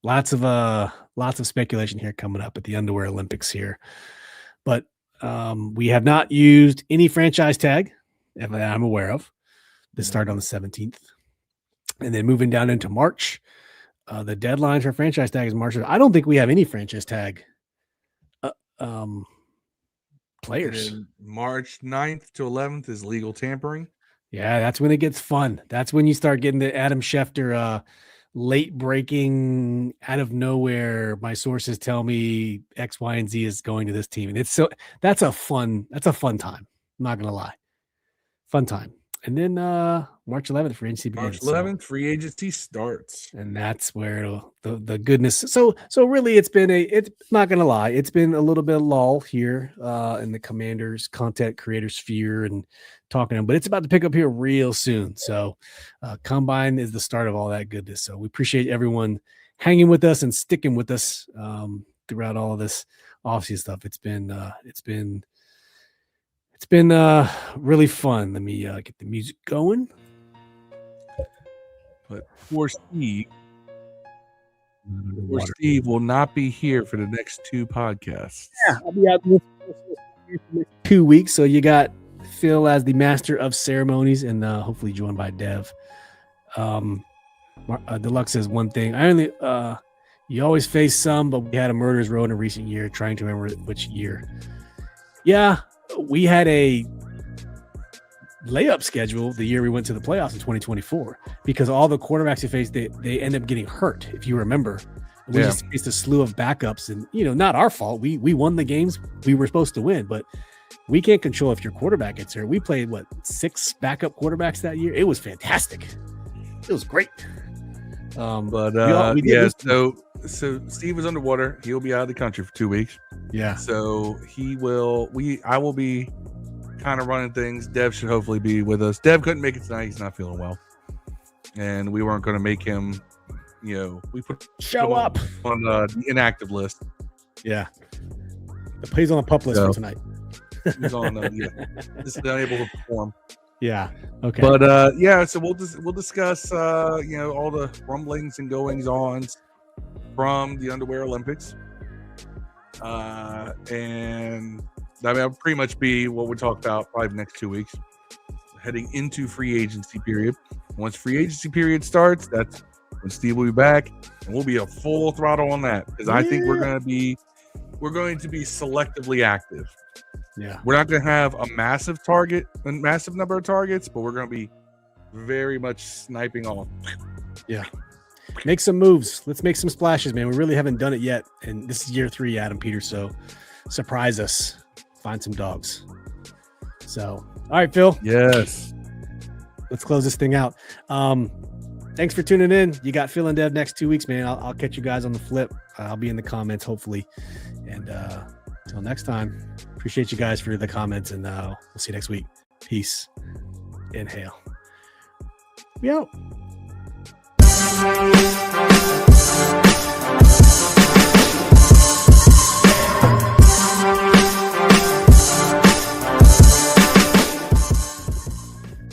lots of speculation here coming up at the Underwear Olympics here. But We have not used any franchise tag that I'm aware of. This started on the 17th. And then moving down into March, the deadline for franchise tag is March. I don't think we have any franchise tag players.
And March 9th to 11th is legal tampering.
Yeah, that's when it gets fun. That's when you start getting the Adam Schefter late breaking out of nowhere. My sources tell me X, Y, and Z is going to this team. And that's a fun time. I'm not gonna lie. Fun time. And then March 11th, free agency begins.
March 11th, free agency starts.
And that's where the goodness. So really it's not gonna lie, it's been a little bit of lull here in the Commanders content creator sphere and talking, but it's about to pick up here real soon. So Combine is the start of all that goodness. So we appreciate everyone hanging with us and sticking with us throughout all of this offseason stuff. It's been really fun. Let me get the music going.
But poor Steve will not be here for the next 2 podcasts.
Yeah, I'll be out for 2 weeks. So you got Phil as the master of ceremonies and hopefully joined by Dev. Deluxe says one thing. You always face some, but we had a murderer's row in a recent year, trying to remember which year. Yeah, we had a layup schedule the year we went to the playoffs in 2024 because all the quarterbacks we faced, they end up getting hurt. If you remember, we just faced a slew of backups, and not our fault. We won the games we were supposed to win, but we can't control if your quarterback gets hurt. We played 6 backup quarterbacks that year. It was fantastic. It was great.
So Steve was underwater. He'll be out of the country for 2 weeks.
Yeah.
So I will be kind of running things. Dev should hopefully be with us. Dev couldn't make it tonight. He's not feeling well. And we weren't going to make him, we put
show up
on the inactive list.
Yeah. He's on the pup list for tonight.
He's on just unable to perform.
Yeah. Okay.
But so we'll discuss all the rumblings and goings on from the Underwear Olympics. And that'll pretty much be what we'll talk about probably the next 2 weeks, heading into free agency period. Once free agency period starts, that's when Steve will be back, and we'll be a full throttle on that because I think we're going to be selectively active.
Yeah,
we're not going to have a massive number of targets, but we're going to be very much sniping on.
Yeah. Make some moves. Let's make some splashes, man. We really haven't done it yet. And this is year 3, Adam Peters. So surprise us. Find some dogs. So, all right, Phil.
Yes.
Let's close this thing out. Thanks for tuning in. You got Phil and Dev next 2 weeks, man. I'll catch you guys on the flip. I'll be in the comments, hopefully. And until next time, appreciate you guys for the comments. And we'll see you next week. Peace. Inhale. We out.